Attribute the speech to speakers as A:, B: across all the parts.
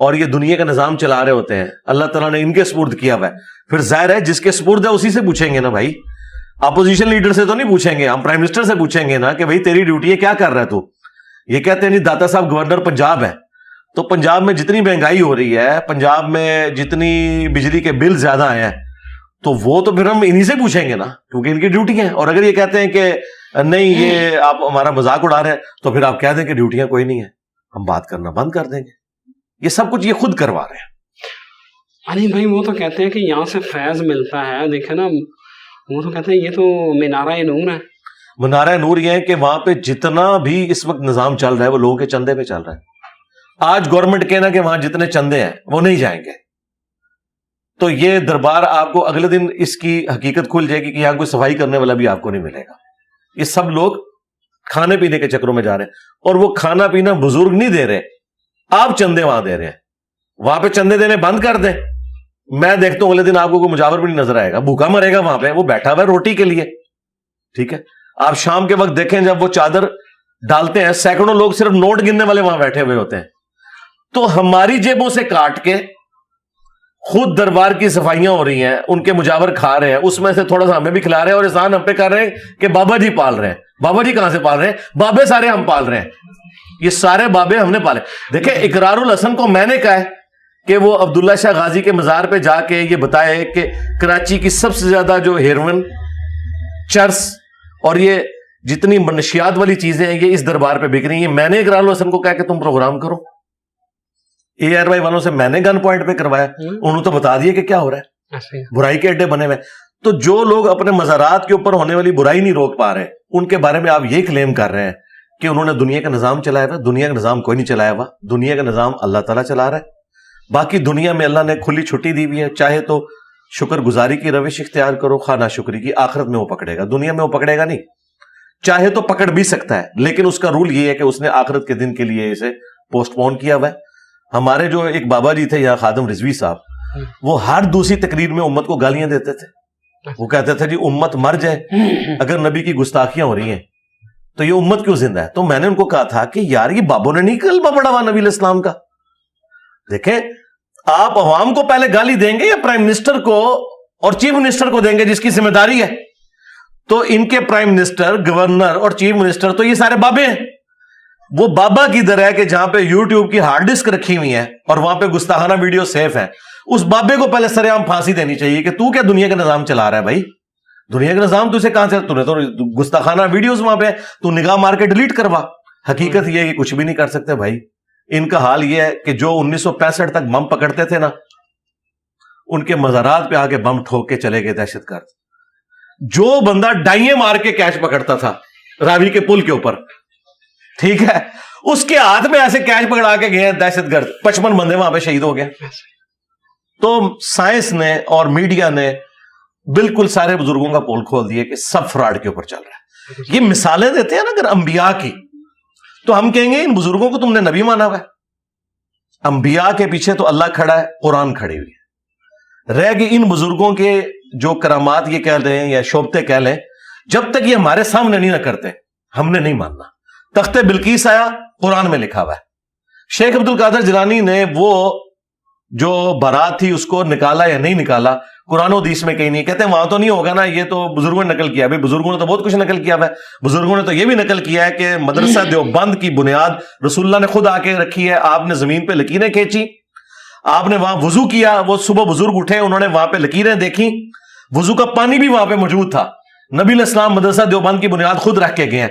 A: اور یہ دنیا کا نظام چلا رہے ہوتے ہیں, اللہ تعالیٰ نے ان کے سپرد کیا ہوا ہے, پھر ظاہر ہے جس کے سپرد ہے اسی سے پوچھیں گے نا بھائی. اپوزیشن لیڈر سے تو نہیں پوچھیں گے, ہم پرائم منسٹر سے پوچھیں گے نا کہ بھائی تیری ڈیوٹی ہے, کیا کر رہا ہے تو. یہ کہتے ہیں نہیں داتا صاحب گورنر پنجاب ہے, تو پنجاب میں جتنی مہنگائی ہو رہی ہے, پنجاب میں جتنی بجلی کے بل زیادہ آئے ہیں, تو وہ تو پھر ہم انہی سے پوچھیں گے نا, کیونکہ ان کی ڈیوٹی ہے. اور اگر یہ کہتے ہیں کہ نہیں یہ آپ ہمارا مذاق اڑا رہے ہیں, تو پھر آپ کہہ دیں کہ ڈیوٹیاں کوئی نہیں ہے, ہم بات کرنا بند کر دیں گے. یہ سب کچھ یہ خود کروا رہے ہیں.
B: علی بھائی وہ تو کہتے ہیں کہ یہاں سے فیض ملتا ہے, دیکھیں نا وہ تو کہتے ہیں یہ تو مینارہ نور ہے.
A: منارہ نور یہ ہے کہ وہاں پہ جتنا بھی اس وقت نظام چل رہا ہے وہ لوگوں کے چندے پہ چل رہا ہے. آج گورنمنٹ کہنا کہ وہاں جتنے چندے ہیں وہ نہیں جائیں گے, تو یہ دربار آپ کو اگلے دن اس کی حقیقت کھل جائے گی کہ یہاں کوئی صفائی کرنے والا بھی آپ کو نہیں ملے گا. یہ سب لوگ کھانے پینے کے چکروں میں جا رہے ہیں, اور وہ کھانا پینا بزرگ نہیں دے رہے, آپ چندے وہاں دے رہے ہیں. وہاں پہ چندے دینے بند کر دیں, میں دیکھتا ہوں اگلے دن آپ کو کوئی مجاور بھی نہیں نظر آئے گا, بھوکا مرے گا وہاں پہ, وہ بیٹھا ہوا ہے روٹی کے لیے. ٹھیک ہے, آپ شام کے وقت دیکھیں جب وہ چادر ڈالتے ہیں سینکڑوں لوگ صرف نوٹ گننے والے وہاں بیٹھے ہوئے ہوتے ہیں. تو ہماری جیبوں سے کاٹ کے خود دربار کی صفائیاں ہو رہی ہیں, ان کے مجاور کھا رہے ہیں, اس میں سے تھوڑا سا ہمیں بھی کھلا رہے ہیں, اور احسان ہم پہ کر رہے ہیں کہ بابا جی پال رہے ہیں. بابا جی کہاں سے پال رہے ہیں؟ بابے سارے ہم پال رہے ہیں, یہ سارے بابے ہم نے پالے. دیکھیں اقرار الحسن کو میں نے کہا ہے کہ وہ عبداللہ شاہ غازی کے مزار پہ جا کے یہ بتائے کہ کراچی کی سب سے زیادہ جو ہیروئن, چرس اور یہ جتنی منشیات والی چیزیں ہیں یہ اس دربار پہ بک رہی ہیں. میں نے اقرار الحسن کو کہا کہ تم پروگرام کرو. اے آر وائی والوں سے میں نے گن پوائنٹ پہ کروایا, انہوں تو بتا دیا کہ کیا ہو رہا ہے, برائی کے اڈے بنے ہوئے. تو جو لوگ اپنے مزارات کے اوپر ہونے والی برائی نہیں روک پا رہے, ان کے بارے میں آپ یہ کلیم کر رہے ہیں کہ انہوں نے دنیا کا نظام چلایا ہوا. دنیا کا نظام کوئی نہیں چلایا ہوا, دنیا کا نظام اللہ تعالیٰ چلا رہا ہے. باقی دنیا میں اللہ نے کھلی چھٹی دی ہوئی ہے, چاہے تو شکر گزاری کی روش اختیار کرو, خواہ ناشکری کی. آخرت میں وہ پکڑے گا, دنیا میں وہ پکڑے گا نہیں. چاہے تو پکڑ بھی سکتا ہے, لیکن اس کا رول یہ ہے کہ اس نے آخرت کے دن کے لیے اسے پوسٹ پون کیا ہوا ہے. ہمارے جو ایک بابا جی تھے یہاں خادم رضوی صاحب, وہ ہر دوسری تقریر میں امت کو گالیاں دیتے تھے. وہ کہتے تھے جی امت مر جائے اگر نبی کی گستاخیاں ہو رہی ہیں تو یہ امت کیوں زندہ ہے. تو میں نے ان کو کہا تھا کہ یار یہ بابوں نے نہیں کلمہ پڑھا ہوا نبی علیہ السلام کا. دیکھیں آپ عوام کو پہلے گالی دیں گے یا پرائم منسٹر کو اور چیف منسٹر کو دیں گے جس کی ذمہ داری ہے؟ تو ان کے پرائم منسٹر, گورنر اور چیف منسٹر تو یہ سارے بابے ہیں. وہ بابا کی در ہے کہ جہاں پہ یوٹیوب کی ہارڈ ڈسک رکھی ہوئی ہے اور وہاں پہ گستاخانہ ویڈیو سیف ہے, اس بابے کو پہلے سر عام پھانسی دینی چاہیے کہ تو کیا دنیا کا نظام چلا رہا ہے بھائی. دنیا کا نظام تجھے کہاں سے, تو نے تو گستاخانہ ویڈیوز وہاں پہ تو نگاہ مار کے ڈیلیٹ کروا. حقیقت یہ ہے کہ کچھ بھی نہیں کر سکتے بھائی. ان کا حال یہ ہے کہ جو 1965 تک بم پکڑتے تھے نا, ان کے مزارات پہ آ کے بم ٹھوک کے چلے گئے دہشت گرد. جو بندہ ڈائیں مار کے کیش پکڑتا تھا راوی کے پل کے اوپر, ٹھیک ہے, اس کے ہاتھ میں ایسے کیش پکڑا کے گئے دہشت گرد, 55 بندے وہاں پہ شہید ہو گئے. تو سائنس نے اور میڈیا نے بالکل سارے بزرگوں کا پول کھول دیا کہ سب فراڈ کے اوپر چل رہا ہے. یہ مثالیں دیتے ہیں نا اگر انبیاء کی, تو ہم کہیں گے ان بزرگوں کو تم نے نبی مانا ہوا ہے. انبیاء کے پیچھے تو اللہ کھڑا ہے, قرآن کھڑی ہوئی ہے. رہ گئے ان بزرگوں کے جو کرامات یہ کہہ رہے ہیں یا شوبتے کہہ لیں, جب تک یہ ہمارے سامنے نہیں نہ کرتے ہم نے نہیں ماننا. تخت بلقیس آیا, قرآن میں لکھا ہوا ہے. شیخ عبد القادر جیلانی نے وہ جو بارات تھی اس کو نکالا یا نہیں نکالا, قرآن و حدیث میں کہیں نہیں. کہتے ہیں وہاں تو نہیں ہوگا نا, یہ تو بزرگوں نے نقل کیا. بھائی بزرگوں نے تو بہت کچھ نقل کیا ہے. بزرگوں نے تو یہ بھی نقل کیا ہے کہ مدرسہ دیوبند کی بنیاد رسول اللہ نے خود آ کے رکھی ہے. آپ نے زمین پہ لکیریں کھینچی, آپ نے وہاں وضو کیا. وہ صبح بزرگ اٹھے, انہوں نے وہاں پہ لکیریں دیکھی, وضو کا پانی بھی وہاں پہ موجود تھا. نبی علیہ السلام مدرسہ دیوبند کی بنیاد خود رکھ کے گئے ہیں.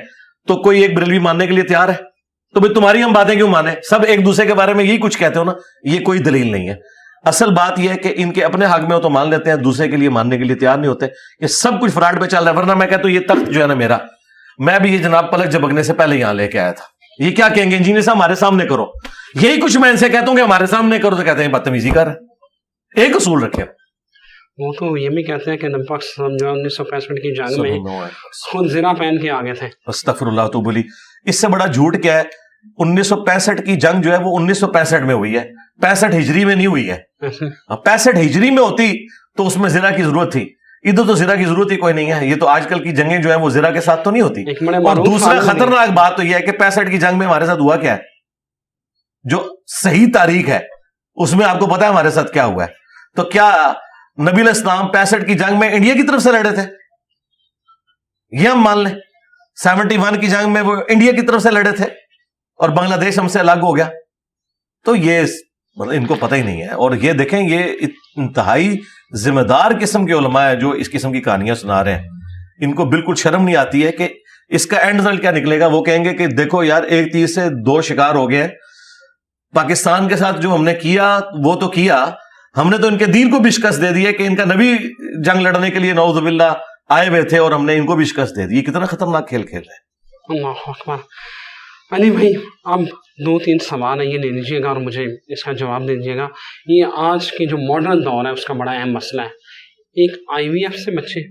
A: تو کوئی ایک بریلوی ماننے کے لیے تیار ہے؟ تو بھئی تمہاری ہم باتیں کیوں مانے؟ سب ایک دوسرے کے بارے میں یہی کچھ کہتے ہو نا, یہ کوئی دلیل نہیں ہے. اصل بات یہ ہے کہ ان کے اپنے حق میں ہو تو مان لیتے ہیں, دوسرے کے لیے ماننے کے لیے تیار نہیں ہوتے. یہ سب کچھ فراڈ پہ چل رہا ہے. ورنہ میں کہتا ہوں یہ تخت جو ہے نا میرا, میں بھی یہ جناب پلک جھپکنے سے پہلے یہاں لے کے آیا تھا. یہ کیا کہیں گے انجینئر صاحب ہمارے سامنے کرو, یہی کچھ میں ان سے کہتا ہوں کہ ہمارے سامنے کرو, تو کہتے ہیں بدتمیزی کر. ایک اصول رکھے.
B: وہ تو یہ بھی کہتے ہیں کہ نبی پاک صلی اللہ علیہ وسلم جو 1965 کی جنگ میں خود زرہ پہن کے آگے تھے. استغفر
A: اللہ تو بولی, اس سے بڑا جھوٹ کیا ہے. 1965 کی جنگ جو ہے وہ 1965 میں ہوئی ہے, 65 ہجری میں نہیں ہوئی ہے. 65 ہجری میں ہوتی تو اس میں زرہ کی ضرورت تھی, ادھر تو زرہ کی ضرورت ہی کوئی نہیں ہے. یہ تو آج کل کی جنگیں جو ہیں وہ زرہ کے ساتھ تو نہیں ہوتی. اور دوسرا خطرناک بات تو یہ ہے کہ 65 کی جنگ میں ہمارے ساتھ ہوا کیا ہے, جو صحیح تاریخ ہے اس میں آپ کو پتا ہے ہمارے ساتھ کیا ہوا ہے. تو کیا نبی علیہ السلام 65 کی جنگ میں انڈیا کی طرف سے لڑے تھے؟ یہ ہم مان لیں. 71 کی جنگ میں وہ انڈیا کی طرف سے لڑے تھے اور بنگلہ دیش ہم سے الگ ہو گیا. تو یہ مطلب ان کو پتہ ہی نہیں ہے. اور یہ دیکھیں یہ انتہائی ذمہ دار قسم کے علماء ہیں جو اس قسم کی کہانیاں سنا رہے ہیں. ان کو بالکل شرم نہیں آتی ہے کہ اس کا اینڈ رزلٹ کیا نکلے گا. وہ کہیں گے کہ دیکھو یار ایک تیر سے 2 شکار ہو گئے. پاکستان کے ساتھ جو ہم نے کیا وہ تو کیا, ہم نے تو ان کے دین کو بھی شکست دے دی ہے کہ ان کا نبی جنگ لڑنے کے لیے نعوذ باللہ آئے ہوئے تھے اور ہم نے ان کو بھی شکست دے دی. یہ کتنا خطرناک کھیل کھیل رہے ہیں.
B: اللہ اکبر. علی بھائی آپ 2-3 سوال ہیں یہ لے لیجیے گا اور مجھے اس کا جواب دے دیجیے گا. یہ آج کی جو ماڈرن دور ہے اس کا بڑا اہم مسئلہ ہے. ایک IVF سے بچے,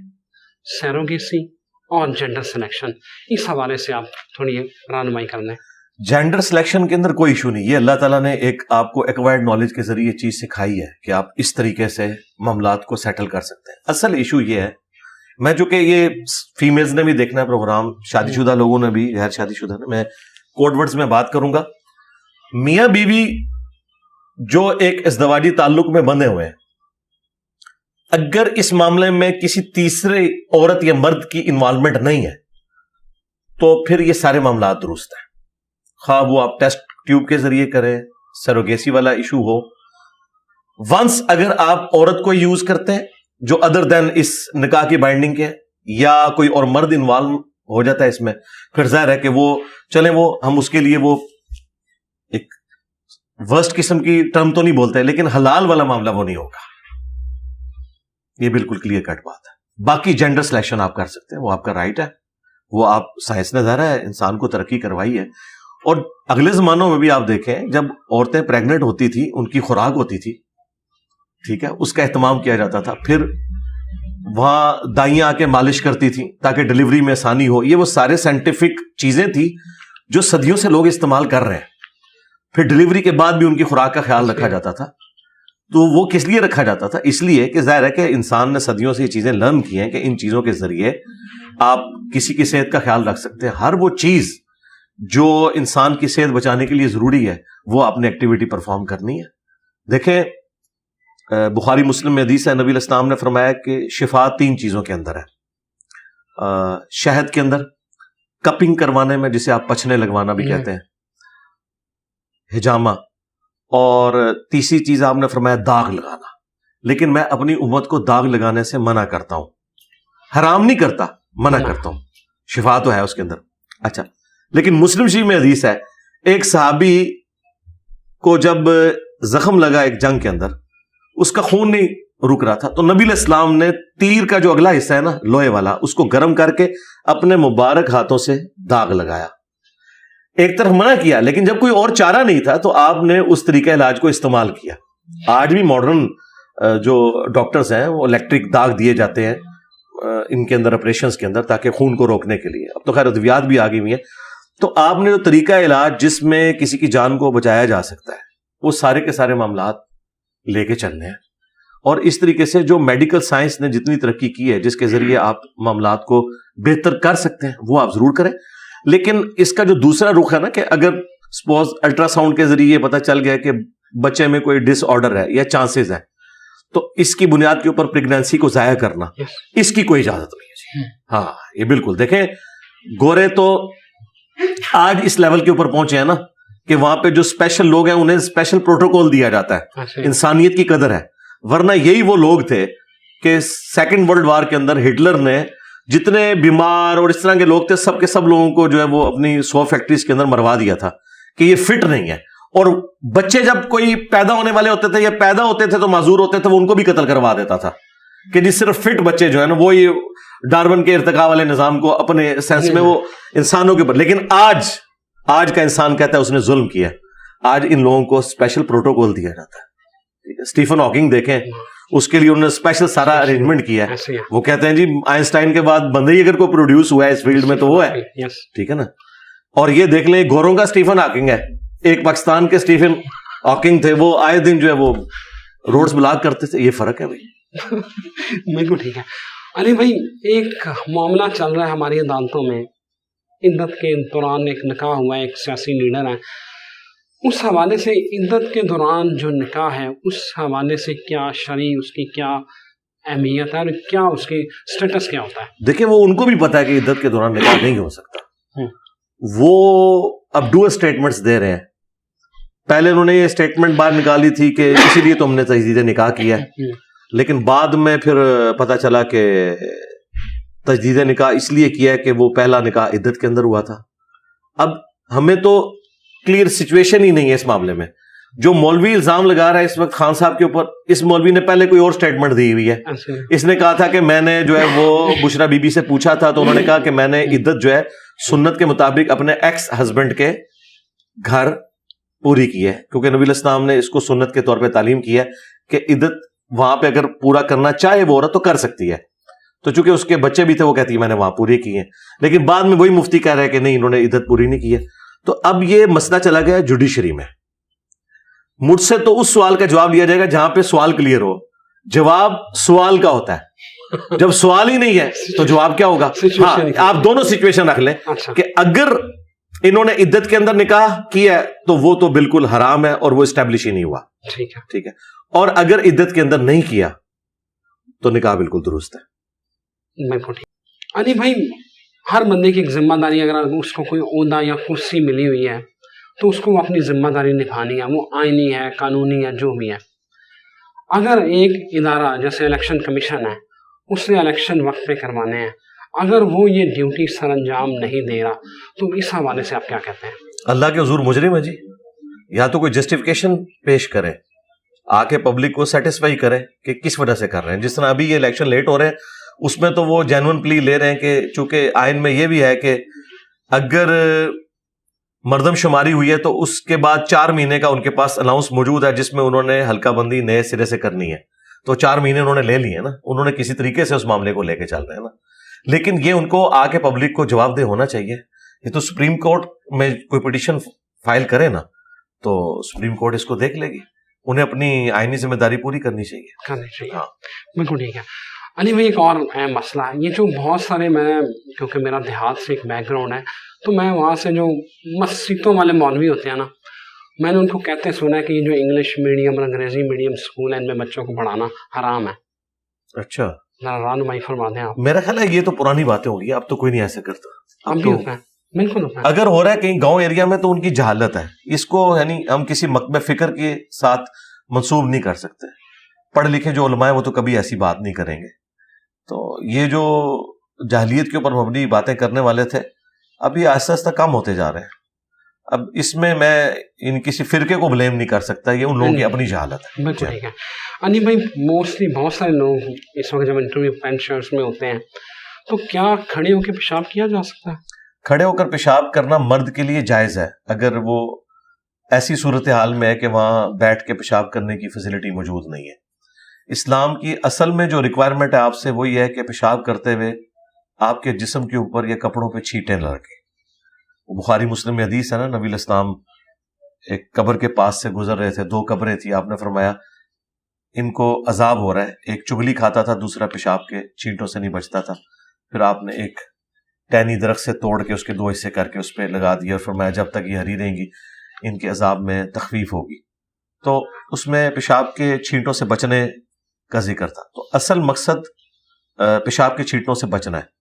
B: سیروگیسی اور جینڈر سلیکشن, اس حوالے سے آپ تھوڑی رہنمائی کر لیں.
A: جینڈر سلیکشن کے اندر کوئی ایشو نہیں. یہ اللہ تعالیٰ نے ایک آپ کو ایکوائرڈ نالج کے ذریعے چیز سکھائی ہے کہ آپ اس طریقے سے معاملات کو سیٹل کر سکتے ہیں. اصل ایشو یہ ہے, میں چونکہ یہ فیمیلز نے بھی دیکھنا ہے پروگرام, شادی شدہ لوگوں نے بھی, غیر شادی شدہ نے, میں کوڈ ورڈز میں بات کروں گا. میاں بیوی جو ایک ازدواجی تعلق میں بندھے ہوئے ہیں, اگر اس معاملے میں کسی تیسرے عورت یا مرد کی انوالومنٹ نہیں ہے تو پھر یہ سارے معاملات درست ہیں. خواہ وہ آپ ٹیسٹ ٹیوب کے ذریعے کریں, سیروگیسی والا ایشو ہو. ونس اگر آپ عورت کو یوز کرتے ہیں جو ادر دین اس نکاح کی بائنڈنگ کے, یا کوئی اور مرد انوالو ہو جاتا ہے اس میں, پھر ظاہر ہے کہ وہ چلیں وہ ہم اس کے لیے وہ ایک ورسٹ قسم کی ٹرم تو نہیں بولتے, لیکن حلال والا معاملہ وہ نہیں ہوگا. یہ بالکل کلیئر کٹ بات ہے. باقی جینڈر سلیکشن آپ کر سکتے ہیں, وہ آپ کا رائٹ ہے, وہ آپ سائنس نے ظاہر ہے انسان کو ترقی کروائی ہے. اور اگلے زمانوں میں بھی آپ دیکھیں جب عورتیں پریگننٹ ہوتی تھی ان کی خوراک ہوتی تھی, ٹھیک ہے, اس کا اہتمام کیا جاتا تھا. پھر وہاں دائیاں آ کے مالش کرتی تھیں تاکہ ڈلیوری میں آسانی ہو. یہ وہ سارے سائنٹیفک چیزیں تھیں جو صدیوں سے لوگ استعمال کر رہے ہیں. پھر ڈلیوری کے بعد بھی ان کی خوراک کا خیال رکھا جاتا تھا. تو وہ کس لیے رکھا جاتا تھا؟ اس لیے کہ ظاہر ہے کہ انسان نے صدیوں سے یہ چیزیں لرن کی ہیں کہ ان چیزوں کے ذریعے آپ کسی کی صحت کا خیال رکھ سکتے ہیں. ہر وہ چیز جو انسان کی صحت بچانے کے لیے ضروری ہے وہ آپ نے ایکٹیویٹی پرفارم کرنی ہے. دیکھیں بخاری مسلم میں حدیث ہے, نبی علیہ السلام نے فرمایا کہ شفا 3 چیزوں کے اندر ہے. شہد کے اندر, کپنگ کروانے میں جسے آپ پچھنے لگوانا بھی کہتے ہیں, ہجامہ, اور تیسری چیز آپ نے فرمایا داغ لگانا. لیکن میں اپنی امت کو داغ لگانے سے منع کرتا ہوں, حرام نہیں کرتا, منع کرتا ہوں. شفا تو ہے اس کے اندر. اچھا, لیکن مسلم شریف میں حدیث ہے ایک صحابی کو جب زخم لگا ایک جنگ کے اندر, اس کا خون نہیں رک رہا تھا, تو نبی علیہ السلام نے تیر کا جو اگلا حصہ ہے نا لوہے والا, اس کو گرم کر کے اپنے مبارک ہاتھوں سے داغ لگایا. ایک طرف منع کیا, لیکن جب کوئی اور چارہ نہیں تھا تو آپ نے اس طریقہ علاج کو استعمال کیا. آج بھی ماڈرن جو ڈاکٹرز ہیں وہ الیکٹرک داغ دیے جاتے ہیں ان کے اندر, آپریشنز کے اندر, تاکہ خون کو روکنے کے لیے. اب تو خیر ادویات بھی آ گئی ہوئی ہیں. تو آپ نے جو طریقہ علاج جس میں کسی کی جان کو بچایا جا سکتا ہے وہ سارے کے سارے معاملات لے کے چلنے ہیں. اور اس طریقے سے جو میڈیکل سائنس نے جتنی ترقی کی ہے جس کے ذریعے آپ معاملات کو بہتر کر سکتے ہیں وہ آپ ضرور کریں. لیکن اس کا جو دوسرا رخ ہے نا کہ اگر سپوز الٹرا ساؤنڈ کے ذریعے پتہ چل گیا کہ بچے میں کوئی ڈس آرڈر ہے یا چانسز ہے, تو اس کی بنیاد کے اوپر پریگنینسی کو ضائع کرنا, اس کی کوئی اجازت نہیں ہے. ہاں یہ بالکل, دیکھیں گورے تو آج اس لیول کے اوپر پہنچے ہیں نا کہ وہاں پہ جو اسپیشل لوگ ہیں انہیں اسپیشل پروٹوکول دیا جاتا ہے, انسانیت کی قدر ہے. ورنہ یہی وہ لوگ تھے کہ سیکنڈ ورلڈ وار کے اندر ہٹلر نے جتنے بیمار اور اس طرح کے لوگ تھے سب کے سب لوگوں کو جو ہے وہ اپنی 100 فیکٹریز کے اندر مروا دیا تھا کہ یہ فٹ نہیں ہے. اور بچے جب کوئی پیدا ہونے والے ہوتے تھے یا پیدا ہوتے تھے تو معذور ہوتے تھے, وہ ان کو بھی قتل کروا دیتا تھا کہ جس صرف فٹ بچے جو ہے نا وہ یہ ڈارون کے ارتقاء والے نظام کو اپنے سینس میں وہ انسانوں کے اوپر. لیکن آج کا انسان کہتا ہے اس نے ظلم کیا. آج ان لوگوں کو اسپیشل پروٹوکول دیا جاتا ہے. اسٹیفن ہاکنگ دیکھیں, اس کے لیے انہوں نے اسپیشل سارا ارینجمنٹ کیا ہے. وہ کہتے ہیں جی آئنسٹائن کے بعد بندہ ہی اگر کوئی پروڈیوس ہوا ہے اس فیلڈ میں تو وہ ہے, ٹھیک ہے نا. اور یہ دیکھ لیں گوروں کا اسٹیفن ہاکنگ ہے, ایک پاکستان کے اسٹیفن ہاکنگ تھے, وہ آئے دن جو ہے وہ روڈز بلاک کرتے تھے. یہ فرق ہے بھائی.
B: بالکل ٹھیک ہے. علی بھائی ایک معاملہ چل رہا ہے ہماری عدالتوں میں, عدت کے دوران ایک نکاح ہوا ہے, ایک سیاسی لیڈر ہے, اس حوالے سے عدت کے دوران جو نکاح ہے اس حوالے سے کیا شرعی اس کی کیا اہمیت ہے اور کیا اس کی سٹیٹس کیا ہوتا ہے؟
A: دیکھیں وہ ان کو بھی پتا ہے کہ عدت کے دوران نکاح نہیں ہو سکتا، وہ اب ڈو اسٹیٹمنٹس دے رہے ہیں. پہلے انہوں نے یہ اسٹیٹمنٹ باہر نکالی تھی کہ اسی لیے تو ہم نے تجدید نکاح کیا ہے، لیکن بعد میں پھر پتہ چلا کہ تجدید نکاح اس لیے کیا ہے کہ وہ پہلا نکاح عدت کے اندر ہوا تھا. اب ہمیں تو کلیئر سچویشن ہی نہیں ہے اس معاملے میں. جو مولوی الزام لگا رہا ہے اس وقت خان صاحب کے اوپر، اس مولوی نے پہلے کوئی اور سٹیٹمنٹ دی ہوئی ہے. اس نے کہا تھا کہ میں نے جو ہے وہ بشرا بی بی سے پوچھا تھا تو انہوں نے کہا کہ میں نے عدت جو ہے سنت کے مطابق اپنے ایکس ہسبینڈ کے گھر پوری کی ہے، کیونکہ نبی الاسلام نے اس کو سنت کے طور پہ تعلیم کی ہے کہ عدت وہاں پہ اگر پورا کرنا چاہے وہ عورت تو کر سکتی ہے. تو چونکہ اس کے بچے بھی تھے وہ کہتی ہے میں نے وہاں پوری کی ہیں، لیکن بعد میں وہی مفتی کہہ رہے ہیں کہ نہیں انہوں نے عدت پوری نہیں کی ہے. تو اب یہ مسئلہ چلا گیا جوڈیشری میں. مجھ سے تو اس سوال کا جواب لیا جائے گا جہاں پہ سوال کلیئر ہو. جواب سوال کا ہوتا ہے، جب سوال ہی نہیں ہے تو جواب کیا ہوگا؟ ہاں آپ دونوں سچویشن رکھ لیں کہ اگر انہوں نے عدت کے اندر نکاح کیا ہے تو وہ تو بالکل حرام ہے اور وہ اسٹیبلش ہی نہیں ہوا، ٹھیک ہے. اور اگر عدت کے اندر نہیں کیا تو نکاح بالکل درست ہے.
B: علی بھائی، ہر بندے کی ایک ذمہ داری، اگر اس کو کوئی عہدہ یا کرسی ملی ہوئی ہے تو اس کو وہ اپنی ذمہ داری نبھانی ہے، وہ آئینی ہے، قانونی ہے، جو بھی ہے. اگر ایک ادارہ جیسے الیکشن کمیشن ہے اس نے الیکشن وقت پہ کروانے ہیں، اگر وہ یہ ڈیوٹی سر انجام نہیں دے رہا تو اس حوالے سے آپ کیا کہتے ہیں؟
A: اللہ کے حضور مجرم ہے جی. یا تو کوئی جسٹیفیکیشن پیش کرے، آ کے پبلک کو سیٹسفائی کرے کہ کس وجہ سے کر رہے ہیں. جس طرح ابھی یہ الیکشن لیٹ ہو رہے ہیں اس میں تو وہ جینون پلی لے رہے ہیں کہ چونکہ آئین میں یہ بھی ہے کہ اگر مردم شماری ہوئی ہے تو اس کے بعد 4 مہینے کا ان کے پاس الاؤنس موجود ہے جس میں انہوں نے حلقہ بندی نئے سرے سے کرنی ہے. تو 4 مہینے انہوں نے لے لیے نا، انہوں نے کسی طریقے سے اس معاملے کو لے کے چل رہے ہیں نا. لیکن یہ ان کو آ کے پبلک کو جواب دہ ہونا چاہیے. یہ تو سپریم کورٹ میں کوئی پٹیشن فائل کرے نا تو سپریم کورٹ اس کو دیکھ لے گی. انہیں اپنی آئینی ذمہ داری پوری کرنی چاہیے.
B: ہاں بالکل ٹھیک ہے. علی بھائی ایک اور اہم مسئلہ ہے یہ جو بہت سارے، میں کیونکہ میرا دیہات سے ایک بیک گراؤنڈ ہے تو میں وہاں سے جو مسجدوں والے مولوی ہوتے ہیں نا، میں نے ان کو کہتے سنا ہے کہ یہ جو انگلش میڈیم اور انگریزی میڈیم اسکول ہے ان میں بچوں کو پڑھانا حرام ہے.
A: اچھا،
B: ذرا رہنمائی فرما دیں آپ.
A: میرا خیال ہے یہ تو پرانی باتیں ہو گئی، اب تو کوئی نہیں ایسا کرتا.
B: اب بھی ہوتا ہے، بالکل ہوتا ہے.
A: اگر ہو رہا ہے کہیں گاؤں ایریا میں تو ان کی جہالت ہے، اس کو یعنی ہم کسی مکتب فکر کے ساتھ منسوب نہیں کر سکتے. پڑھے لکھے جو علماء ہیں وہ تو کبھی ایسی بات نہیں کریں گے. تو یہ جو جاہلیت کے اوپر مبنی باتیں کرنے والے تھے اب یہ آہستہ آہستہ کم ہوتے جا رہے ہیں. اب اس میں ان کسی فرقے کو بلیم نہیں کر سکتا، یہ ان لوگوں کی اپنی جہالت ہے.
B: بالکل ٹھیک ہے. علی بھائی موسٹلی بہت سارے لوگ اس وقت جب انٹرویو پینٹ شرٹس میں ہوتے ہیں تو کیا کھڑے ہو کے پیشاب کیا جا سکتا ہے؟
A: کھڑے ہو کر پیشاب کرنا مرد کے لیے جائز ہے اگر وہ ایسی صورتحال میں ہے کہ وہاں بیٹھ کے پیشاب کرنے کی فیسلٹی موجود نہیں ہے. اسلام کی اصل میں جو ریکوائرمنٹ ہے آپ سے وہ یہ ہے کہ پیشاب کرتے ہوئے آپ کے جسم کے اوپر یا کپڑوں پہ چھینٹیں نہ رکھیں. بخاری مسلم میں حدیث ہے نا، نبی الاسلام ایک قبر کے پاس سے گزر رہے تھے، 2 قبریں تھی، آپ نے فرمایا ان کو عذاب ہو رہا ہے. ایک چگلی کھاتا تھا، دوسرا پیشاب کے چھینٹوں سے نہیں بچتا تھا. پھر آپ نے ایک ٹہنی درخت سے توڑ کے اس کے 2 حصے کر کے اس پہ لگا دیا اور فرمایا جب تک یہ ہری رہیں گی ان کے عذاب میں تخفیف ہوگی. تو اس میں پیشاب کے چھینٹوں سے بچنے کا ذکر تھا. تو اصل مقصد پیشاب کے چھینٹوں سے بچنا ہے.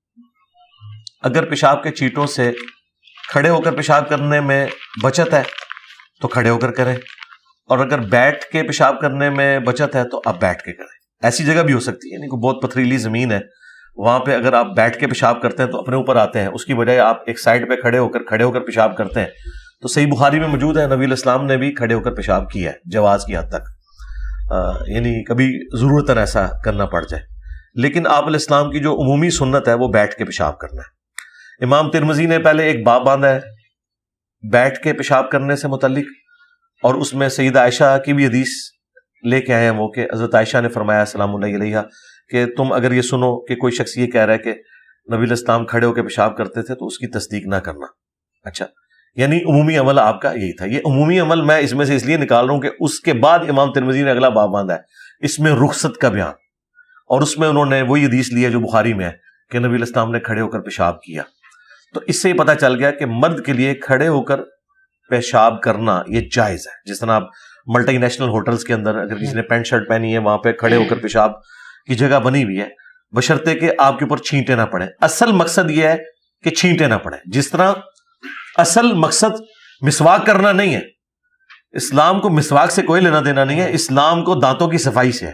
A: اگر پیشاب کے چھینٹوں سے کھڑے ہو کر پیشاب کرنے میں بچت ہے تو کھڑے ہو کر کریں، اور اگر بیٹھ کے پیشاب کرنے میں بچت ہے تو آپ بیٹھ کے کریں. ایسی جگہ بھی ہو سکتی ہے یعنی کہ بہت پتھریلی زمین ہے، وہاں پہ اگر آپ بیٹھ کے پیشاب کرتے ہیں تو اپنے اوپر آتے ہیں، اس کی بجائے آپ ایک سائڈ پہ کھڑے ہو کر پیشاب کرتے ہیں. تو صحیح بخاری میں موجود ہے نبی الاسلام نے بھی کھڑے ہو کر پیشاب کیا ہے جواز کی حد تک، یعنی کبھی ضرورتاً ایسا کرنا پڑ جائے. لیکن آپ علیہ السلام کی جو عمومی سنت ہے وہ بیٹھ کے پیشاب کرنا ہے. امام ترمذی نے پہلے ایک باب باندھا ہے بیٹھ کے پیشاب کرنے سے متعلق، اور اس میں سیدہ عائشہ کی بھی حدیث لے کے آئے ہیں وہ کہ حضرت عائشہ نے فرمایا سلام اللہ علیہا کہ تم اگر یہ سنو کہ کوئی شخص یہ کہہ رہا ہے کہ نبی علیہ السلام کھڑے ہو کے پیشاب کرتے تھے تو اس کی تصدیق نہ کرنا. اچھا، یعنی عمومی عمل آپ کا یہی تھا. یہ عمومی عمل میں اس میں سے اس لیے نکال رہا ہوں کہ اس کے بعد امام ترمذی نے اگلا باب باندھا ہے اس میں رخصت کا بیان، اور اس میں انہوں نے وہی حدیث لی ہے جو بخاری میں ہے کہ نبی علیہ السلام نے کھڑے ہو کر پیشاب کیا. تو اس سے یہ پتہ چل گیا کہ مرد کے لیے کھڑے ہو کر پیشاب کرنا یہ جائز ہے. جس طرح آپ ملٹی نیشنل ہوٹلز کے اندر اگر کسی نے پینٹ شرٹ پہنی ہے وہاں پہ کھڑے ہو کر پیشاب کی جگہ بنی ہوئی ہے, بشرطے کہ آپ کے اوپر چھینٹے نہ پڑے. اصل مقصد یہ ہے کہ چھینٹے نہ پڑے. جس طرح اصل مقصد مسواک کرنا نہیں ہے, اسلام کو مسواک سے کوئی لینا دینا نہیں ہے, اسلام کو دانتوں کی صفائی سے ہے.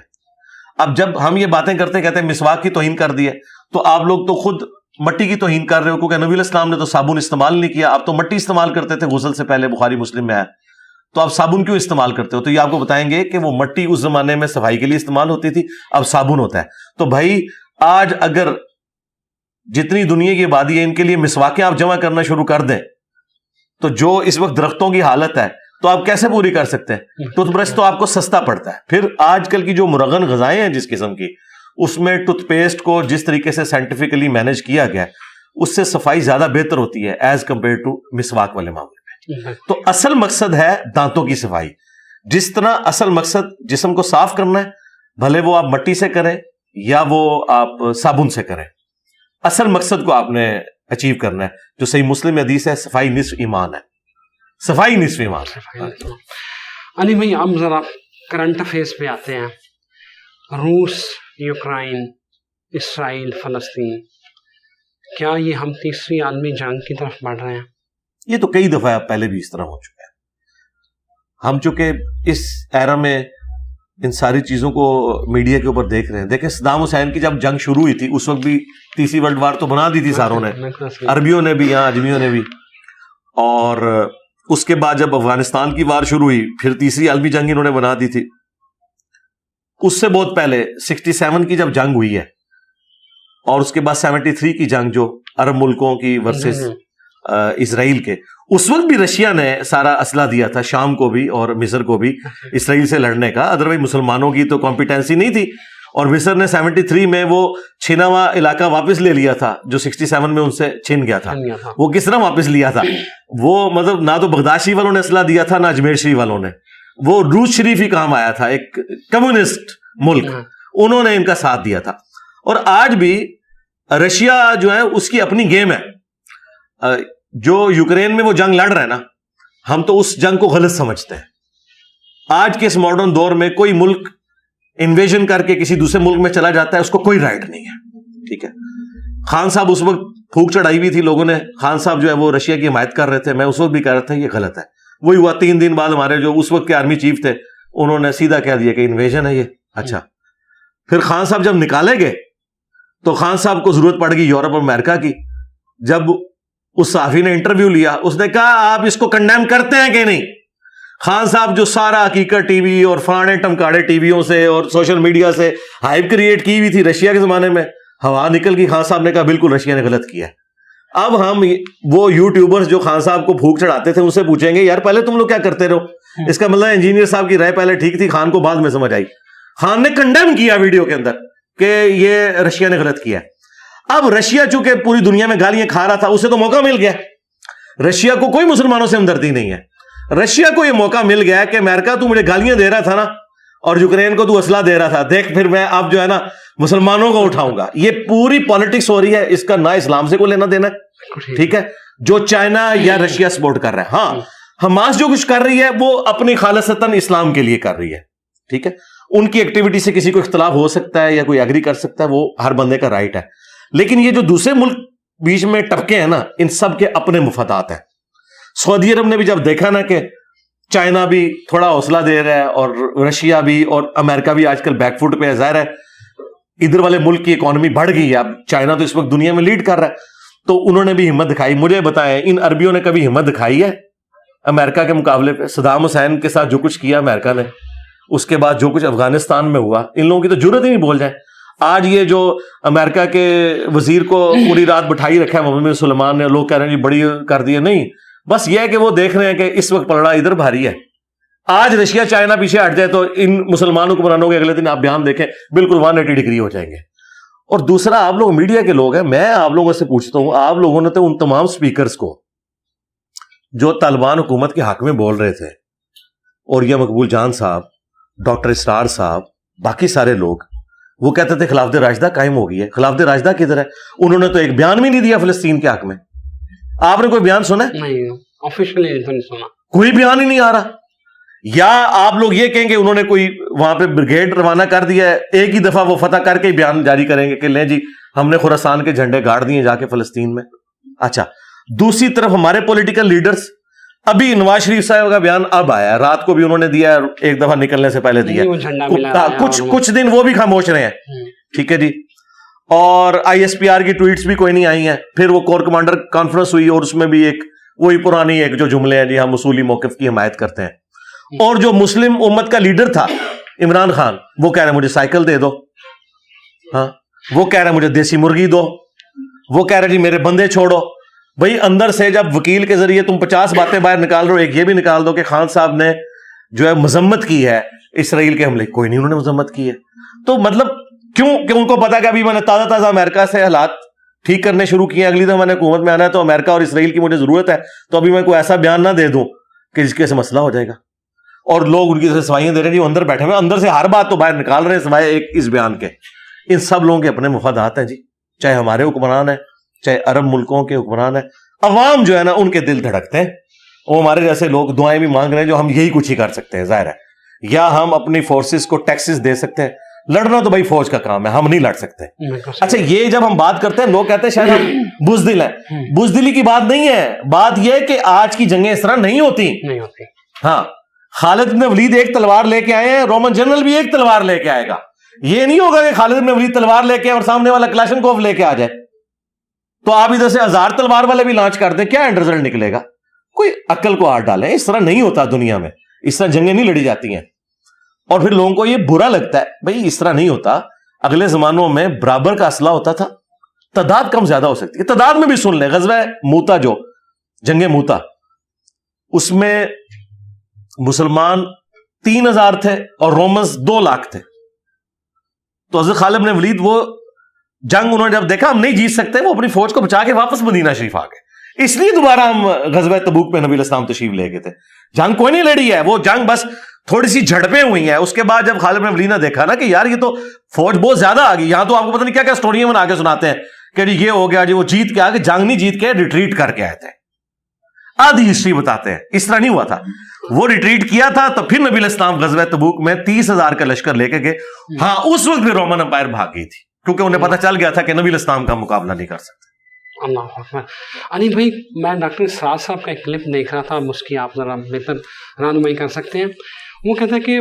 A: اب جب ہم یہ باتیں کرتے کہتے ہیں مسواک کی توہین کر دی ہے, تو آپ لوگ تو خود مٹی کی توہین کر رہے ہو, کیونکہ نبی علیہ السلام نے تو صابن استعمال نہیں کیا, آپ تو مٹی استعمال کرتے تھے غسل سے پہلے, بخاری مسلم میں ہے. تو آپ صابن کیوں استعمال کرتے ہو؟ تو یہ آپ کو بتائیں گے کہ وہ مٹی اس زمانے میں صفائی کے لیے استعمال ہوتی تھی, اب صابن ہوتا ہے. تو بھائی آج اگر جتنی دنیا کی آبادی ہے ان کے لیے مسواکیں آپ جمع کرنا شروع کر دیں, تو جو اس وقت درختوں کی حالت ہے تو آپ کیسے پوری کر سکتے ہیں؟ ٹوتھ برش تو آپ کو سستا پڑتا ہے. پھر آج کل کی جو مرغن غذائیں ہیں جس قسم کی, اس میں ٹوتھ پیسٹ کو جس طریقے سے سائنٹیفکلی مینج کیا گیا اس سے صفائی زیادہ بہتر ہوتی ہے ایز کمپیئر ٹو مسواک والے معاملے میں. تو اصل مقصد ہے دانتوں کی صفائی. جس طرح اصل مقصد جسم کو صاف کرنا ہے, بھلے وہ آپ مٹی سے کریں یا وہ آپ صابن سے کریں, اصل مقصد کو آپ نے اچیو کرنا ہے. جو صحیح مسلم حدیث ہے, صفائی نصف ایمان ہے, صفائی نصف ایمان ہے.
B: علی بھائی اب ذرا کرنٹ افیئرس پہ آتے ہیں. روس, یوکرائن, اسرائیل, فلسطین, کیا یہ ہم تیسری عالمی جنگ کی طرف بڑھ رہے ہیں؟
A: یہ تو کئی دفعہ پہلے بھی اس طرح ہو چکا ہے. ہم چونکہ اس ایرا میں ان ساری چیزوں کو میڈیا کے اوپر دیکھ رہے ہیں. دیکھیں صدام حسین کی جب جنگ شروع ہوئی تھی اس وقت بھی تیسری ورلڈ وار تو بنا دی تھی ساروں نے, عربیوں نے بھی, یہاں اجمیوں نے بھی. اور اس کے بعد جب افغانستان کی وار شروع ہوئی پھر تیسری عالمی جنگ انہوں نے بنا دی تھی. اس سے بہت پہلے 67 کی جب جنگ ہوئی ہے, اور اس کے بعد 73 کی جنگ جو عرب ملکوں کی ورسز اسرائیل کے, اس وقت بھی رشیا نے سارا اسلحہ دیا تھا شام کو بھی اور مصر کو بھی اسرائیل سے لڑنے کا. ادروائز مسلمانوں کی تو کمپیٹنسی نہیں تھی, اور مصر نے 73 میں وہ چھنا ہوا علاقہ واپس لے لیا تھا جو 67 میں ان سے چھن گیا تھا. وہ کس طرح واپس لیا تھا؟ وہ مطلب نہ تو بغداد شریف والوں نے اسلحہ دیا تھا نہ اجمیر شریف والوں نے, وہ روس شریف ہی کام آیا تھا, ایک کمیونسٹ ملک, انہوں نے ان کا ساتھ دیا تھا. اور آج بھی رشیا جو ہے اس کی اپنی گیم ہے. جو یوکرین میں وہ جنگ لڑ رہا ہے نا, ہم تو اس جنگ کو غلط سمجھتے ہیں. آج کے اس ماڈرن دور میں کوئی ملک انویژن کر کے کسی دوسرے ملک میں چلا جاتا ہے, اس کو کوئی رائٹ نہیں ہے. ٹھیک ہے, خان صاحب اس وقت پھونک چڑھائی ہوئی تھی لوگوں نے, خان صاحب جو ہے وہ رشیا کی حمایت کر رہے تھے, میں اس وقت بھی کہہ رہا تھا یہ غلط ہے. وہی ہوا 3 دن بعد ہمارے جو اس وقت کے آرمی چیف تھے انہوں نے سیدھا کہہ دیا کہ انویژن ہے یہ. اچھا, پھر خان صاحب جب نکالے گئے تو خان صاحب کو ضرورت پڑ گئی یورپ اور امریکہ کی. جب اس صحافی نے انٹرویو لیا, اس نے کہا آپ اس کو کنڈیم کرتے ہیں کہ نہیں؟ خان صاحب جو سارا حقیقت ٹی وی اور فلانے ٹمکاڑے ٹی ویوں سے اور سوشل میڈیا سے ہائپ کریٹ کی ہوئی تھی رشیا کے زمانے میں, ہوا نکل گئی. خان صاحب نے کہا بالکل رشیا نے غلط کیا ہے. اب ہم وہ یوٹیوبرز جو خان صاحب کو پھونک چڑھاتے تھے ان سے پوچھیں گے یار پہلے تم لوگ کیا کرتے رہو؟ اس کا مطلب انجینئر صاحب کی رائے پہلے ٹھیک تھی, خان کو بعد میں سمجھ آئی. خان نے کنڈیم کیا ویڈیو کے اندر کہ یہ رشیا نے غلط کیا ہے. اب رشیا چونکہ پوری دنیا میں گالیاں کھا رہا تھا, اسے تو موقع مل گیا. رشیا کو کوئی مسلمانوں سے ہمدردی نہیں ہے. رشیا کو یہ موقع مل گیا کہ امریکہ تو مجھے گالیاں دے رہا تھا نا, اور یوکرین کو تو اسلحہ دے رہا تھا, دیکھ پھر میں اب جو ہے نا مسلمانوں کو اٹھاؤں گا. یہ پوری پالیٹکس ہو رہی ہے, اس کا نہ اسلام سے کوئی لینا دینا ہے. ٹھیک ہے, جو چائنا یا رشیا سپورٹ کر رہا ہے. ہاں حماس جو کچھ کر رہی ہے وہ اپنی خالصتاً اسلام کے لیے کر رہی ہے. ٹھیک ہے, ان کی ایکٹیویٹی سے کسی کو اختلاف ہو سکتا ہے یا کوئی ایگری کر سکتا ہے, وہ ہر بندے کا رائٹ ہے. لیکن یہ جو دوسرے ملک بیچ میں ٹپکے ہیں نا, ان سب کے اپنے مفادات ہیں. سعودی عرب نے بھی جب دیکھا نا کہ چائنا بھی تھوڑا حوصلہ دے رہا ہے اور رشیا بھی اور امریکہ بھی آج کل بیک فٹ پہ ہے, ظاہر ہے ادھر والے ملک کی اکانومی بڑھ گئی ہے. اب چائنا تو اس وقت دنیا میں لیڈ کر رہا ہے, تو انہوں نے بھی ہمت دکھائی. مجھے بتائیں ان عربیوں نے کبھی ہمت دکھائی ہے امریکہ کے مقابلے پہ؟ صدام حسین کے ساتھ جو کچھ کیا امریکہ نے, اس کے بعد جو کچھ افغانستان میں ہوا, ان لوگوں کی تو جرت ہی نہیں بول جائیں. آج یہ جو امریکہ کے وزیر کو پوری رات بٹھائی رکھا ہے محمد بن سلمان نے, لوگ کہہ رہے ہیں جی بڑی کر دی ہے. نہیں, بس یہ ہے کہ وہ دیکھ رہے ہیں کہ اس وقت پلڑا ادھر بھاری ہے. آج رشیا چائنا پیچھے ہٹ جائے تو ان مسلمانوں کو بنانے کے اگلے دن آپ بیان دیکھیں بالکل 180 ڈگری ہو جائیں گے. اور دوسرا, آپ لوگ میڈیا کے لوگ ہیں, میں آپ لوگوں سے پوچھتا ہوں, آپ لوگوں نے تو ان تمام سپیکرز کو جو طالبان حکومت کے حق میں بول رہے تھے, اور یہ مقبول جان صاحب, ڈاکٹر اسرار صاحب, باقی سارے لوگ, وہ کہتے تھے خلافت راشدہ قائم ہو گئی ہے. خلافت راشدہ کدھر ہے؟ انہوں نے تو ایک بیان بھی نہیں دیا فلسطین کے حق میں. آپ نے کوئی بیان سنا ہے؟
B: نہیں, آفیشلی نہیں سنا.
A: کوئی بیان ہی نہیں آ رہا. یا آپ لوگ یہ کہیں کہ انہوں نے کوئی وہاں پہ بریگیڈ روانہ کر دیا ہے, ایک ہی دفعہ وہ فتح کر کے ہی بیان جاری کریں گے کہ لیں جی ہم نے خراسان کے جھنڈے گاڑ دیے جا کے فلسطین میں. اچھا, دوسری طرف ہمارے پولیٹیکل لیڈرز, ابھی نواز شریف صاحب کا بیان اب آیا, رات کو بھی انہوں نے دیا, ایک دفعہ نکلنے سے پہلے دیا, کچھ دن وہ بھی خاموش رہے ہیں, ٹھیک ہے جی. اور آئی ایس پی آر کی ٹویٹس بھی کوئی نہیں آئی ہیں. پھر وہ کور کمانڈر کانفرنس ہوئی اور اس میں بھی ایک وہی پرانی ایک جو جملے ہیں جی ہم اصولی موقف کی حمایت کرتے ہیں. اور جو مسلم امت کا لیڈر تھا عمران خان, وہ کہہ رہے ہیں مجھے سائیکل دے دو, ہاں وہ کہہ رہے ہیں مجھے دیسی مرغی دو, وہ کہہ رہے جی میرے بندے چھوڑو. بھائی اندر سے جب وکیل کے ذریعے تم 50 باتیں باہر نکال رہے ہو, ایک یہ بھی نکال دو کہ خان صاحب نے جو ہے مذمت کی ہے اسرائیل کے حملے, کوئی نہیں انہوں نے مذمت کی ہے. تو مطلب کیوں کہ ان کو پتا کہ ابھی میں نے تازہ امریکہ سے حالات ٹھیک کرنے شروع کیے ہیں, اگلی دفعہ میں نے حکومت میں آنا ہے تو امریکہ اور اسرائیل کی مجھے ضرورت ہے, تو ابھی میں کوئی ایسا بیان نہ دے دوں کہ جس کے سے مسئلہ ہو جائے گا. اور لوگ ان کی طرف سوائیاں دے رہے ہیں جی, اندر بیٹھے ہوئے اندر سے ہر بات تو باہر نکال رہے ہیں سوائے ایک اس بیان کے. ان سب لوگوں کے اپنے مفادات ہیں جی, چاہے ہمارے حکمران ہیں چاہے عرب ملکوں کے حکمران ہیں. عوام جو ہے نا ان کے دل دھڑکتے ہیں, وہ ہمارے جیسے لوگ دعائیں بھی مانگ رہے ہیں جو ہم یہی کچھ ہی کر سکتے ہیں ظاہر ہے. یا ہم اپنی فورسز کو ٹیکسز دے سکتے ہیں, لڑنا تو بھائی فوج کا کام ہے, ہم نہیں لڑ سکتے. اچھا یہ جب ہم بات کرتے ہیں لوگ کہتے ہیں شاید ہم بزدل ہیں, بزدلی کی بات نہیں ہے, بات یہ کہ آج کی جنگیں اس طرح نہیں ہوتی. ہاں خالد بن ولید ایک تلوار لے کے آئے ہیں, رومن جنرل بھی ایک تلوار لے کے آئے گا. یہ نہیں ہوگا کہ خالد بن ولید تلوار لے کے اور سامنے والا کلاشنکوف لے کے آ جائے تو آپ ادھر سے 1000 تلوار والے بھی لانچ کر دیں, کیا اینڈ رزلٹ نکلے گا؟ کوئی عقل کو ہاتھ ڈالیں, اس طرح نہیں ہوتا دنیا میں, اس طرح جنگیں نہیں لڑی جاتی ہیں. اور پھر لوگوں کو یہ برا لگتا ہے, بھائی اس طرح نہیں ہوتا. اگلے زمانوں میں برابر کا اسلحہ ہوتا تھا, تعداد کم زیادہ ہو سکتی ہے. تعداد میں بھی سن لیں, غزوہ موتا جو جنگ موتا, اس میں مسلمان 3000 تھے اور رومنز 2 لاکھ تھے. تو حضرت خالد بن ولید وہ جنگ انہوں نے جب دیکھا ہم نہیں جیت سکتے, وہ اپنی فوج کو بچا کے واپس مدینہ شریف آ گئے. اس لیے دوبارہ ہم غزوہ تبوک پہ نبی علیہ السلام تشریف لے گئے تھے. جنگ کوئی نہیں لڑی ہے, وہ جنگ بس تھوڑی سی جھڑپیں ہوئی ہیں. اس کے بعد جب خالد بن ولید نے دیکھا نا کہ یار یہ تو فوج بہت زیادہ آ گئی, یہاں تو آپ کو پتہ نہیں کیا کیا سٹوریاں بنا کے سناتے ہیں کہ جی یہ ہو گیا جی وہ جیت کے آ گئے, جنگ نہیں جیت کے ریٹریٹ کر کے آئے تھے. آدھی ہسٹری بتاتے ہیں, اس طرح نہیں ہوا تھا. وہ ریٹریٹ کیا تھا تو پھر نبی علیہ السلام غزوہ تبوک میں 30,000 کا لشکر لے کے گئے. ہاں اس وقت بھی رومن امپائر بھاگ گئی تھی کیونکہ انہیں پتہ چل گیا تھا کہ نبی علیہ السلام کا مقابلہ نہیں کر سکتے.
B: اللہ اکبر. علی بھائی میں ڈاکٹر سراج صاحب کا ایک کلپ دیکھ رہا تھا, اس کی آپ ذرا بہتر رہنمائی کر سکتے ہیں. وہ کہتا ہے کہ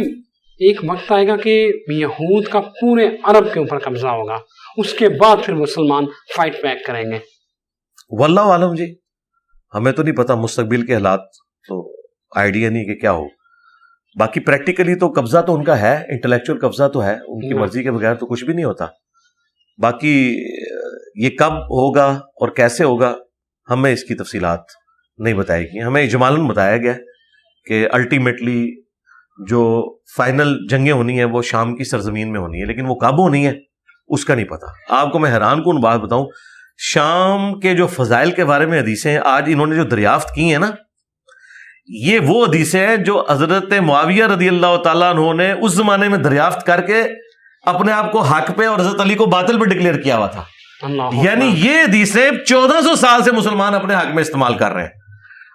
B: ایک وقت آئے گا کہ یہود کا پورے عرب کے اوپر قبضہ ہوگا, اس کے بعد پھر مسلمان فائٹ بیک کریں گے.
A: واللہ عالم جی, ہمیں تو نہیں پتا مستقبل کے حالات, تو آئیڈیا نہیں کہ کیا ہو. باقی پریکٹیکلی تو قبضہ تو ان کا ہے, انٹلیکچوئل قبضہ تو ہے, ان کی مرضی کے بغیر تو کچھ بھی نہیں ہوتا. باقی یہ کب ہوگا اور کیسے ہوگا ہمیں اس کی تفصیلات نہیں بتائی گئی. ہمیں اجمالاً بتایا گیا کہ الٹیمیٹلی جو فائنل جنگیں ہونی ہیں وہ شام کی سرزمین میں ہونی ہے, لیکن وہ کب ہونی ہے اس کا نہیں پتا. آپ کو میں حیران کن بات بتاؤں, شام کے جو فضائل کے بارے میں حدیثیں آج انہوں نے جو دریافت کی ہیں نا, یہ وہ حدیثیں ہیں جو حضرت معاویہ رضی اللہ تعالیٰ عنہ نے اس زمانے میں دریافت کر کے اپنے آپ کو حق پہ اور حضرت علی کو باطل پہ ڈکلیئر کیا ہوا تھا. یعنی یہ حدیثیں 1400 سال سے مسلمان اپنے حق میں استعمال کر رہے ہیں.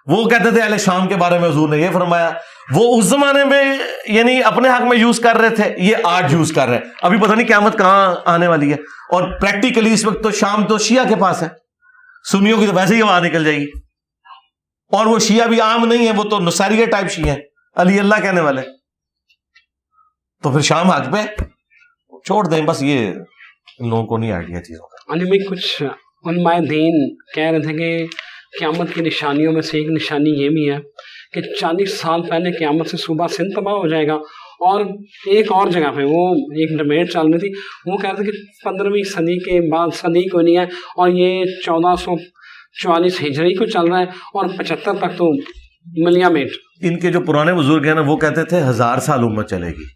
A: وہ کہتے تھے اہل شام کے بارے میں حضور نے یہ فرمایا, وہ اس زمانے میں یعنی اپنے حق میں یوز کر رہے تھے, یہ آج یوز کر رہے ہیں. ابھی پتہ نہیں قیامت کہاں آنے والی ہے. اور پریکٹیکلی اس وقت تو شام تو شیعہ کے پاس ہے, سنیوں کی تو ویسے ہی آواز نکل جائے گی. اور وہ شیعہ بھی عام نہیں ہے, وہ تو نصیریہ ٹائپ شیعہ ہیں, علی اللہ کہنے والے. تو پھر شام حق پہ چھوڑ دیں بس, یہ ان لوگوں کو نہیں آئیڈیا چیزوں کا.
B: علی بھائی کچھ علماء دین کہہ رہے تھے کہ قیامت کی نشانیوں میں سے ایک نشانی یہ بھی ہے کہ 40 سال پہلے قیامت سے صوبہ سندھ تباہ ہو جائے گا. اور ایک اور جگہ پہ وہ ایک ڈبیٹ چل رہی تھی, وہ کہہ رہے تھے کہ 15ویں صدی کے بعد صدی کو نہیں ہے, اور یہ 1444 ہجری کو چل رہا ہے, اور 75 تک تو ملیا میٹ.
A: ان کے جو پرانے بزرگ ہیں نا وہ کہتے تھے 1000 سال امت چلے گی,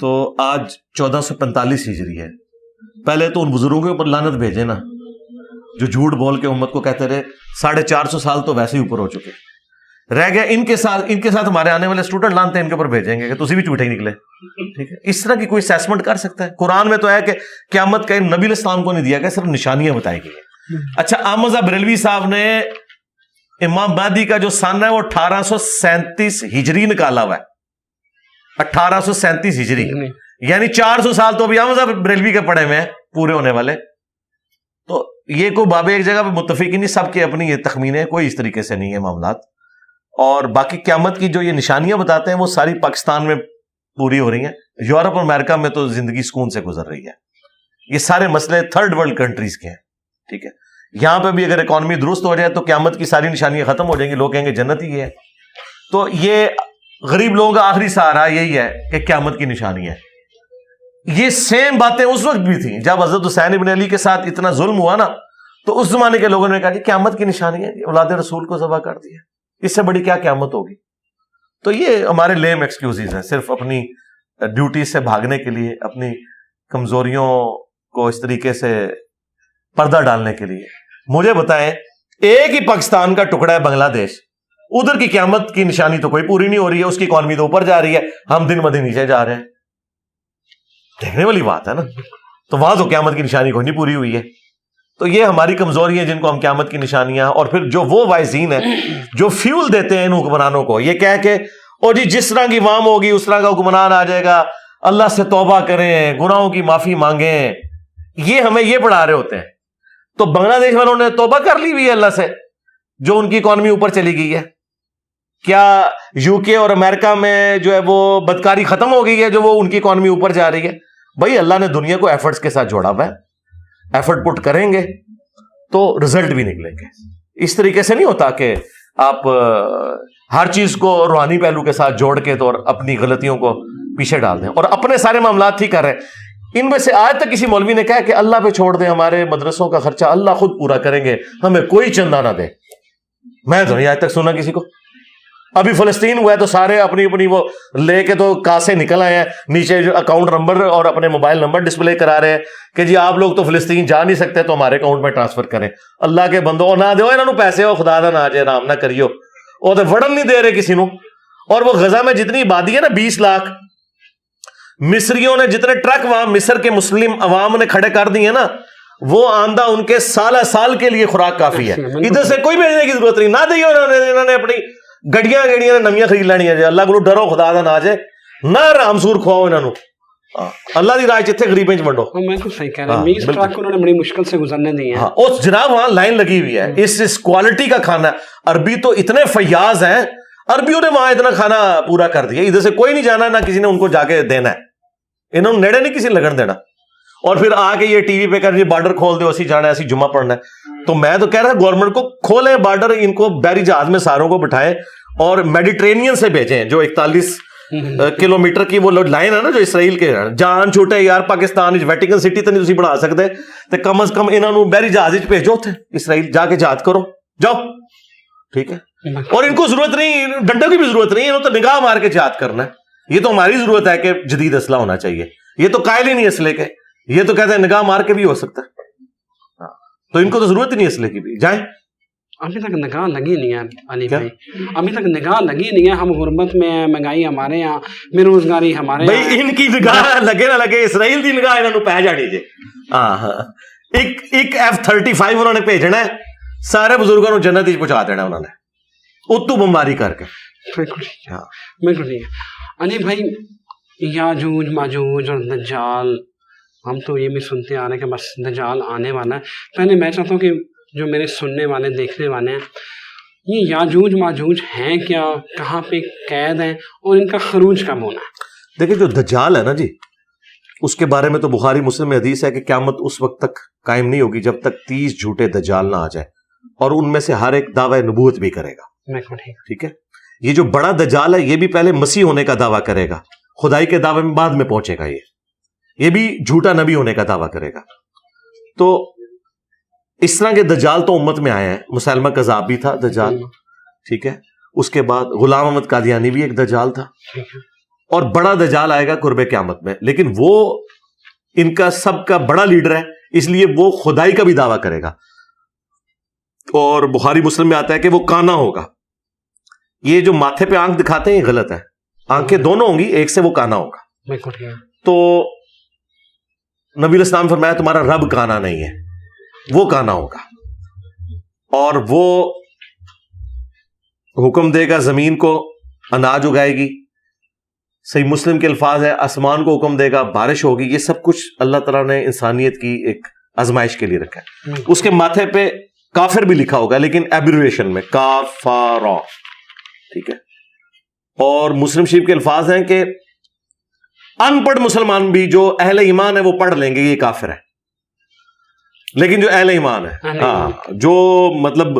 A: تو آج 1445 ہجری ہے. پہلے تو ان بزرگوں کے اوپر لعنت بھیجے نا جو جھوٹ بول کے امت کو کہتے رہے. 450 سال تو ویسے ہی اوپر ہو چکے, رہ گیا ان کے ساتھ ہمارے آنے والے اسٹوڈنٹ لانتے ہیں ان کے اوپر بھیجیں گے کہ تسی بھی جھوٹے ہی نکلے. ٹھیک ہے, اس طرح کی کوئی اسیسمنٹ کر سکتا ہے؟ قرآن میں تو ہے کہ قیامت کا نبی علیہ السلام کو نہیں دیا گیا, صرف نشانیاں بتائی گئی ہیں. اچھا, احمد بریلوی صاحب نے امام مہدی کا جو سن ہے وہ 1837 ہجری نکالا ہوا ہے، 1837 ہجری، یعنی 400 سال تو ابھی ہم صاحب بریلوی کے پڑھے ہوئے ہیں پورے ہونے والے. تو یہ کوئی بابے ایک جگہ پہ متفق ہی نہیں، سب کے اپنی یہ تخمینے، کوئی اس طریقے سے نہیں ہے معاملات. اور باقی قیامت کی جو یہ نشانیاں بتاتے ہیں وہ ساری پاکستان میں پوری ہو رہی ہیں. یورپ اور امریکہ میں تو زندگی سکون سے گزر رہی ہے. یہ سارے مسئلے تھرڈ ورلڈ کنٹریز کے ہیں. ٹھیک ہے، یہاں پہ بھی اگر اکانومی درست ہو جائے تو قیامت کی ساری نشانیاں ختم ہو جائیں گی، لوگ کہیں گے جنت ہی ہے. تو یہ غریب لوگوں کا آخری سہارا یہی ہے کہ قیامت کی نشانی ہے. یہ سیم باتیں اس وقت بھی تھیں جب حضرت حسین ابن علی کے ساتھ اتنا ظلم ہوا نا، تو اس زمانے کے لوگوں نے کہا کہ قیامت کی نشانی ہے، اولاد رسول کو ذبح کر دیا، اس سے بڑی کیا قیامت ہوگی. تو یہ ہمارے لیم ایکسکیوزز ہیں، صرف اپنی ڈیوٹی سے بھاگنے کے لیے، اپنی کمزوریوں کو اس طریقے سے پردہ ڈالنے کے لیے. مجھے بتائیں، ایک ہی پاکستان کا ٹکڑا ہے بنگلہ دیش، ادھر کی قیامت کی نشانی تو کوئی پوری نہیں ہو رہی ہے، اس کی اکانومی تو اوپر جا رہی ہے، ہم دن بدن نیچے جا رہے ہیں. دیکھنے والی بات ہے نا. تو وہاں تو قیامت کی نشانی کوئی نہیں پوری ہوئی ہے. تو یہ ہماری کمزوری ہے جن کو ہم قیامت کی نشانیاں، اور پھر جو وہ وائزین ہیں جو فیول دیتے ہیں ان حکمرانوں کو، یہ کہہ کے اور جی جس طرح کی عوام ہوگی اس طرح کا حکمران آ جائے گا، اللہ سے توبہ کریں، گناہوں کی معافی مانگیں، یہ ہمیں یہ پڑھا رہے ہوتے ہیں. تو بنگلہ دیش والوں نے توبہ کر لی ہوئی ہے اللہ سے، جو ان کی اکانومی اوپر چلی گئی ہے. کیا یو کے اور امریکہ میں جو ہے وہ بدکاری ختم ہو گئی ہے جو وہ ان کی اکانومی اوپر جا رہی ہے؟ بھائی اللہ نے دنیا کو ایفرٹس کے ساتھ جوڑا ہوا ہے، ایفرٹ پٹ کریں گے تو رزلٹ بھی نکلیں گے. اس طریقے سے نہیں ہوتا کہ آپ ہر چیز کو روحانی پہلو کے ساتھ جوڑ کے تو اپنی غلطیوں کو پیچھے ڈال دیں اور اپنے سارے معاملات ٹھیک کر رہے ہیں. ان میں سے آج تک کسی مولوی نے کہا کہ اللہ پہ چھوڑ دیں، ہمارے مدرسوں کا خرچہ اللہ خود پورا کریں گے، ہمیں کوئی چندہ نہ دے؟ میں تو نہیں آج تک سنا کسی کو. ابھی فلسطین ہوا ہے تو سارے اپنی اپنی وہ لے کے تو کاسے نکل آئے ہیں، نیچے جو اکاؤنٹ نمبر اور اپنے موبائل نمبر ڈسپلے کرا رہے ہیں کہ جی آپ لوگ تو فلسطین جا نہیں سکتے تو ہمارے اکاؤنٹ میں ٹرانسفر کریں. اللہ کے بندو نہ دو انہوں پیسے، ہو خدا دا نہ جے رام نہ کریو، وہ تو وڑن نہیں دے رہے کسی نو. اور وہ غزہ میں جتنی آبادی ہے نا 20 لاکھ، مصریوں نے جتنے ٹرک وہاں مصر کے مسلم عوام نے کھڑے کر دیے نا، وہ آندہ ان کے سال کے لیے خوراک کافی ہے. ادھر سے کوئی بھیجنے کی ضرورت نہیں، نہ دیو انہوں نے اپنی گڑیاں نے نمیاں خرید لینی ہے. اللہ کو ڈرو خدا دا نہ جے، نہ رامسور کھواؤ انہوں، اللہ دی راہ جتھے غریبیں چ ونڈو.
B: بالکل صحیح کہہ رہے ہیں، 20 ٹرک انہوں نے بڑی مشکل سے گزرنے دی ہیں.
A: اس جناب وہاں لائن لگی ہوئی ہے، اس کوالٹی کا کھانا ہے. عربی تو اتنے فیاض ہیں، عربیوں نے وہاں اتنا کھانا پورا کر دیا، ادھر سے کوئی نہیں جانا، نہ کسی نے ان کو جا کے دینا ہے، انہوں نے نیڑے نہیں کسی لگن دینا. اور پھر آ کے یہ ٹی وی پہ کر یہ بارڈر کھول دے، اسی جانا ہے، اسی جمعہ پڑھنا ہے. تو میں تو کہہ رہا گورنمنٹ کو کھولیں بارڈر، ان کو بحری جہاز میں ساروں کو بٹھائیں اور میڈیٹرینین سے بھیجیں. جو 41 کلومیٹر کی وہ لائن ہے نا جو اسرائیل کے، جان چھوٹے یار پاکستان ویٹیکن سٹی تو نہیں تسی بڑھا سکتے، تو کم از کم انہوں نے بحری جہاز بھیجو تھے اسرائیل، جا کے جہاد کرو، جاؤ. ٹھیک ہے، اور ان کو ضرورت نہیں، ڈنڈوں کی بھی ضرورت نہیں، انہوں تو نگاہ مار کے جہاد کرنا ہے. یہ تو ہماری ضرورت ہے کہ جدید اسلحہ ہونا چاہیے. یہ تو قائل ہی نہیں اسلحے کے، یہ تو کہتے ہیں نگاہ مار کے بھی ہو سکتا ہے. تو ان کو تو ضرورت ہی نہیں اسلحے کی بھی، جائیں.
B: ابھی تک نگاہ لگی نہیں ہے علی بھائی، ابھی تک نگاہ لگی نہیں ہے. ہم غربت میں ہیں، مہنگائی ہمارے یہاں، بے روزگاری ہمارے یہاں.
A: بھائی ان کی نگاہ لگے نہ لگے، اسرائیل دی نگاہ انہوں نے پہ جانی جی. ایک F-35 انہوں نے بھیجنا ہے، سارے بزرگوں نے جنت ہی پہنچا دینا انہوں نے، اتو بمباری کر کے.
B: بالکل ٹھیک ہے علی بھائی. یاجوج ماجوج اور دجال، ہم تو یہ بھی سنتے آ رہے ہیں کہ بس دجال آنے والا ہے. پہلے میں چاہتا ہوں کہ جو میرے سننے والے دیکھنے والے ہیں، یہ یاجوج ماجوج ہیں کیا، کہاں پہ قید ہیں، اور ان کا خروج کب ہونا ہے؟
A: دیکھیں جو دجال ہے نا جی، اس کے بارے میں تو بخاری مسلم میں حدیث ہے کہ قیامت اس وقت تک قائم نہیں ہوگی جب تک 30 جھوٹے دجال نہ آ جائے، اور ان میں سے ہر ایک دعوی نبوت بھی کرے گا. ٹھیک ہے، یہ جو بڑا دجال ہے یہ بھی پہلے مسیح ہونے کا دعویٰ کرے گا، خدائی کے دعوے میں بعد میں پہنچے گا. یہ بھی جھوٹا نبی ہونے کا دعویٰ کرے گا. تو اس طرح کے دجال تو امت میں آئے ہیں. مسلمہ کذاب بھی تھا دجال، ٹھیک ہے. اس کے بعد غلام احمد قادیانی بھی ایک دجال تھا، اور بڑا دجال آئے گا قرب قیامت میں، لیکن وہ ان کا سب کا بڑا لیڈر ہے، اس لیے وہ خدائی کا بھی دعویٰ کرے گا. اور بخاری مسلم میں آتا ہے کہ وہ کانا ہوگا. یہ جو ماتھے پہ آنکھ دکھاتے ہیں یہ غلط ہے، آنکھیں دونوں ہوں گی، ایک سے وہ کانا ہوگا. تو نبی علیہ السلام فرمایا تمہارا رب کانا نہیں ہے، وہ کانا ہوگا. اور وہ حکم دے گا زمین کو اناج اگائے گی. صحیح مسلم کے الفاظ ہے آسمان کو حکم دے گا بارش ہوگی. یہ سب کچھ اللہ تعالیٰ نے انسانیت کی ایک آزمائش کے لیے رکھا ہے. اس کے ماتھے پہ کافر بھی لکھا ہوگا لیکن ایبریویشن میں کافارا, ٹھیک ہے. اور مسلم شریف کے الفاظ ہیں کہ ان پڑھ مسلمان بھی جو اہل ایمان ہے وہ پڑھ لیں گے یہ کافر ہے, لیکن جو اہل ایمان ہے, ہاں جو مطلب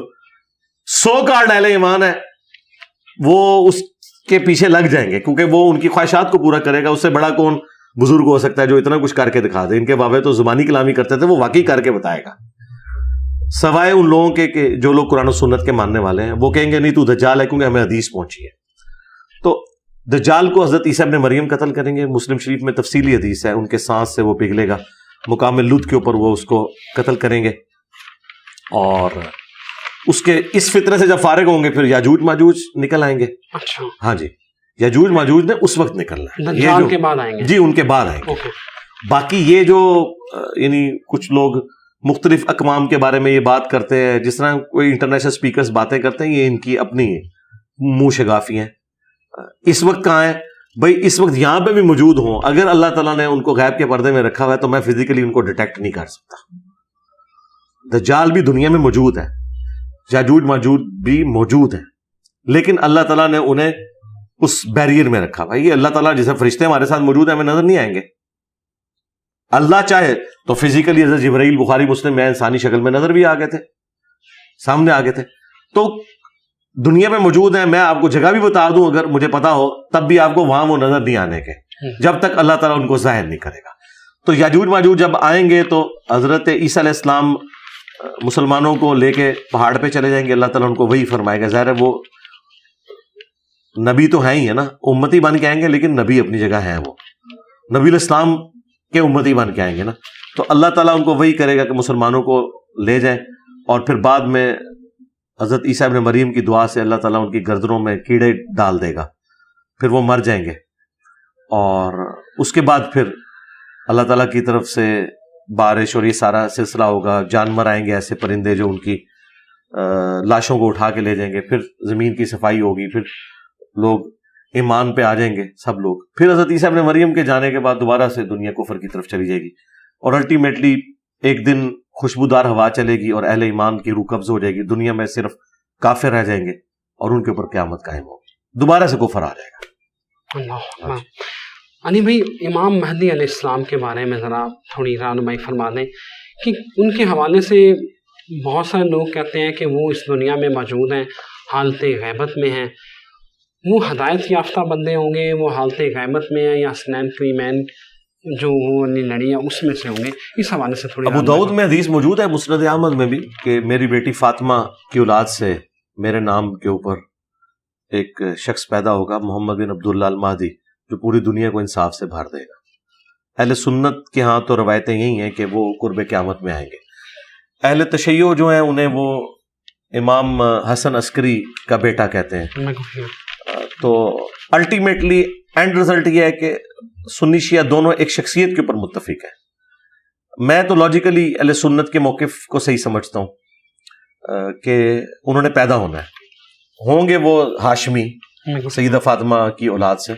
A: 100 کارڈ اہل ایمان ہے وہ اس کے پیچھے لگ جائیں گے, کیونکہ وہ ان کی خواہشات کو پورا کرے گا. اس سے بڑا کون بزرگ ہو سکتا ہے جو اتنا کچھ کر کے دکھا دے. ان کے بابے تو زبانی کلامی کرتے تھے, وہ واقعی کر کے بتائے گا. سوائے ان لوگوں کے کہ جو لوگ قرآن و سنت کے ماننے والے ہیں, وہ کہیں گے نہیں تو دجال ہے, کیونکہ ہمیں حدیث پہنچی ہے. تو دجال کو حضرت عیسیٰ ابن مریم قتل کریں گے. مسلم شریف میں تفصیلی حدیث ہے, ان کے سانس سے وہ پگھلے گا, مقام لد کے اوپر وہ اس کو قتل کریں گے. اور اس کے اس فتنے سے جب فارغ ہوں گے پھر یاجوج ماجوج نکل آئیں گے.
B: اچھا,
A: ہاں جی, یاجوج ماجوج نے اس وقت نکلنا ہے,
B: دجال کے بعد آئیں گے.
A: جی ان کے بعد آئیں گے. باقی یہ جو یعنی کچھ لوگ مختلف اقوام کے بارے میں یہ بات کرتے ہیں, جس طرح کوئی انٹرنیشنل اسپیکرز باتیں کرتے ہیں, یہ ان کی اپنی منہ شگافی ہیں. اس وقت کہاں ہے بھائی؟ اس وقت یہاں پہ بھی موجود ہوں, اگر اللہ تعالیٰ نے ان کو غیب کے پردے میں رکھا ہوا ہے تو میں فزیکلی ان کو ڈیٹیکٹ نہیں کر سکتا. دجال بھی دنیا میں موجود ہے, یاجوج ماجوج بھی موجود ہیں, لیکن اللہ تعالیٰ نے انہیں اس بیریئر میں رکھا. بھائی یہ اللہ تعالیٰ جیسے فرشتے ہمارے ساتھ موجود ہیں, ہمیں نظر نہیں آئیں گے. اللہ چاہے تو فزیکلی حضرت جبرائیل بخاری مسلم میں انسانی شکل میں نظر بھی آ گئے تھے, سامنے آ گئے تھے. تو دنیا میں موجود ہیں, میں آپ کو جگہ بھی بتا دوں اگر مجھے پتا ہو, تب بھی آپ کو وہاں وہ نظر نہیں آنے کے, جب تک اللہ تعالیٰ ان کو ظاہر نہیں کرے گا. تو یاجوج ماجوج جب آئیں گے تو حضرت عیسیٰ علیہ السلام مسلمانوں کو لے کے پہاڑ پہ چلے جائیں گے. اللہ تعالیٰ ان کو وہی فرمائے گا. ظاہر ہے وہ نبی تو ہیں ہی ہے نا, امتی بن کے آئیں گے, لیکن نبی اپنی جگہ ہیں, وہ نبی علیہ السلام کے امتی بن کے آئیں گے نا. تو اللہ تعالیٰ ان کو وہی کرے گا کہ مسلمانوں کو لے جائیں, اور پھر بعد میں حضرت عیسیٰ ابن مریم کی دعا سے اللہ تعالیٰ ان کی گردنوں میں کیڑے ڈال دے گا, پھر وہ مر جائیں گے. اور اس کے بعد پھر اللہ تعالیٰ کی طرف سے بارش اور یہ سارا سلسلہ ہوگا. جانور آئیں گے ایسے پرندے جو ان کی لاشوں کو اٹھا کے لے جائیں گے, پھر زمین کی صفائی ہوگی, پھر لوگ ایمان پہ آ جائیں گے سب لوگ. پھر حضرت عیسیٰ ابن مریم کے جانے کے بعد دوبارہ سے دنیا کفر کی طرف چلی جائے گی, اور الٹیمیٹلی ایک دن خوشبودار ہوا چلے گی اور اہل ایمان کی روح قبض ہو جائے گی. دنیا میں صرف کافر رہ جائیں گے اور ان کے اوپر قیامت قائم ہوگی, دوبارہ سے کفر آ جائے گا.
B: اللہ. علی بھائی, امام مہدی علیہ السلام کے بارے میں ذرا تھوڑی رہنمائی فرما دیں کہ ان کے حوالے سے بہت سارے لوگ کہتے ہیں کہ وہ اس دنیا میں موجود ہیں, حالت غیبت میں ہیں. وہ ہدایت یافتہ بندے ہوں گے, وہ حالت غیبت میں ہیں, یا سنین کریمین جو وہ لڑی ہے اس میں سے ہوں گے؟ اس حوالے سے تھوڑی.
A: ابو داؤد میں حدیث موجود ہے, مسند احمد میں بھی, کہ میری بیٹی فاطمہ کی اولاد سے میرے نام کے اوپر ایک شخص پیدا ہوگا, محمد بن عبداللہ المہدی, جو پوری دنیا کو انصاف سے بھر دے گا. اہل سنت کے ہاں تو روایتیں یہی ہیں کہ وہ قرب قیامت میں آئیں گے. اہل تشیع جو ہیں انہیں وہ امام حسن عسکری کا بیٹا کہتے ہیں. تو الٹیمیٹلی اینڈ رزلٹ یہ ہے کہ سنی شیعہ دونوں ایک شخصیت کے اوپر متفق ہیں. میں تو لاجیکلی اہل سنت کے موقف کو صحیح سمجھتا ہوں کہ انہوں نے پیدا ہونا ہے, ہوں گے وہ ہاشمی سیدہ فاطمہ کی اولاد سے,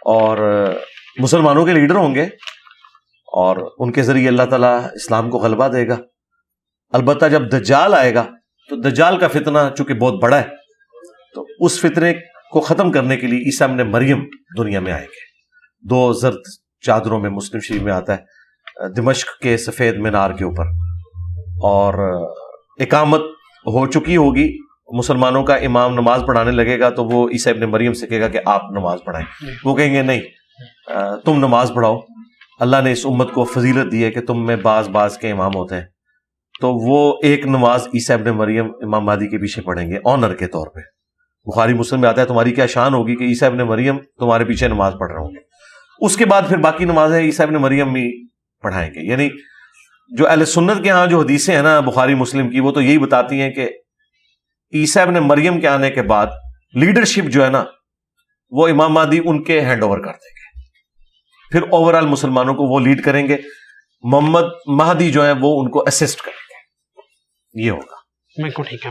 A: اور مسلمانوں کے لیڈر ہوں گے, اور ان کے ذریعے اللہ تعالیٰ اسلام کو غلبہ دے گا. البتہ جب دجال آئے گا تو دجال کا فتنہ چونکہ بہت بڑا ہے, تو اس فتنے کو ختم کرنے کے لیے عیسیٰ ابن مریم دنیا میں آئیں گے 2 زرد چادروں میں. مسلم شریف میں آتا ہے دمشق کے سفید مینار کے اوپر, اور اقامت ہو چکی ہوگی, مسلمانوں کا امام نماز پڑھانے لگے گا تو وہ عیسیٰ ابن مریم سے کہے گا کہ آپ نماز پڑھائیں. وہ کہیں گے نہیں تم نماز پڑھاؤ, اللہ نے اس امت کو فضیلت دی ہے کہ تم میں بعض کے امام ہوتے ہیں. تو وہ ایک نماز عیسیٰ ابن مریم امام مہدی کے پیچھے پڑھیں گے آنر کے طور پہ. بخاری مسلم میں آتا ہے تمہاری کیا شان ہوگی کہ عیسیٰ ابن مریم تمہارے پیچھے نماز پڑھ رہے ہوں گے. اس کے بعد پھر باقی نمازیں عیسیٰ ابن مریم بھی پڑھائیں گے. یعنی جو اہل سنت کے ہاں جو حدیثیں ہیں نا بخاری مسلم کی, وہ تو یہی بتاتی ہیں کہ عیسیٰ ابن مریم کے آنے کے بعد لیڈرشپ جو ہے نا وہ امام مہدی ان کے ہینڈ اوور کر دیں گے, پھر اوور آل مسلمانوں کو وہ لیڈ کریں گے. محمد مہدی جو ہے وہ ان کو اسسٹ کریں گے. یہ ہوگا.
B: بالکل ٹھیک ہے.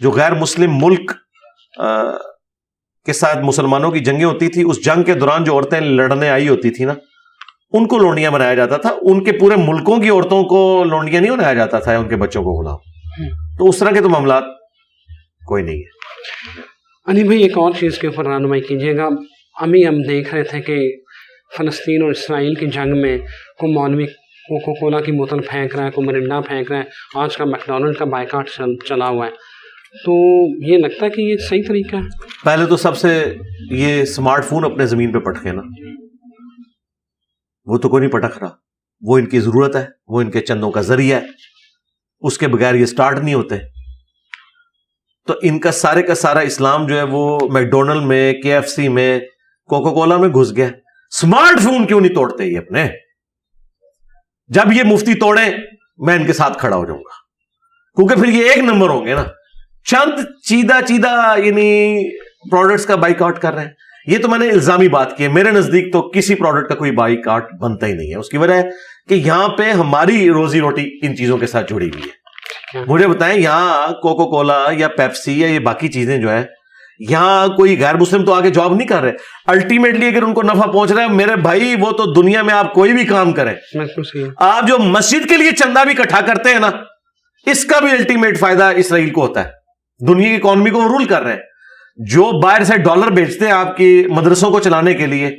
A: جو غیر مسلم ملک کے ساتھ مسلمانوں کی جنگیں ہوتی تھی، اس جنگ کے دوران جو عورتیں لڑنے آئی ہوتی تھی نا، ان کو لونڈیاں بنایا جاتا تھا. ان کے پورے ملکوں کی عورتوں کو لونڈیاں نہیں بنایا جاتا تھا، ان کے بچوں کو غلام. تو اس طرح کے تو معاملات کوئی نہیں ہے.
B: علی بھائی ایک اور چیز کے اوپر رہنمائی کیجیے گا. ابھی ہم دیکھ رہے تھے کہ فلسطین اور اسرائیل کی جنگ میں کوئی مولوی کوکو کولا کی بوتل پھینک رہا ہے، کوئی مرنڈا پھینک رہا ہے، آج کا میکڈونلڈ کا بائیکاٹ چلا ہوا ہے. تو یہ لگتا ہے کہ یہ صحیح طریقہ ہے؟
A: پہلے تو سب سے یہ اسمارٹ فون اپنے زمین پہ پٹکے نا، وہ تو کوئی نہیں پٹک رہا. وہ ان کی ضرورت ہے، وہ ان کے چندوں کا ذریعہ ہے، اس کے بغیر یہ سٹارٹ نہیں ہوتے. تو ان کا سارا اسلام جو ہے وہ میکڈونلڈ میں، KFC میں، کوکو کولا میں گھس گیا. اسمارٹ فون کیوں نہیں توڑتے یہ اپنے؟ جب یہ مفتی توڑیں میں ان کے ساتھ کھڑا ہو جاؤں گا، کیونکہ پھر یہ ایک نمبر ہوں گے نا. چند چیدہ یعنی پروڈکٹس کا بائیکاٹ کر رہے ہیں. یہ تو میں نے الزامی بات کی ہے. میرے نزدیک تو کسی پروڈکٹ کا کوئی بائیکاٹ بنتا ہی نہیں ہے. اس کی وجہ ہے کہ یہاں پہ ہماری روزی روٹی ان چیزوں کے ساتھ جڑی ہوئی ہے. مجھے بتائیں یہاں کوکو کولا یا پیپسی یا یہ باقی چیزیں جو ہیں، یہاں کوئی غیر مسلم تو آگے جاب نہیں کر رہے. الٹیمیٹلی اگر ان کو نفع پہنچ رہا ہے میرے بھائی، وہ تو دنیا میں آپ کوئی بھی کام کریں، آپ جو مسجد کے لیے چندہ بھی اکٹھا کرتے ہیں نا، اس کا بھی الٹیمیٹ فائدہ اسرائیل کو ہوتا ہے. دنیا کی اکانومی کو رول کر رہے ہیں. جو باہر سے ڈالر بیچتے ہیں آپ کی مدرسوں کو چلانے کے لیے،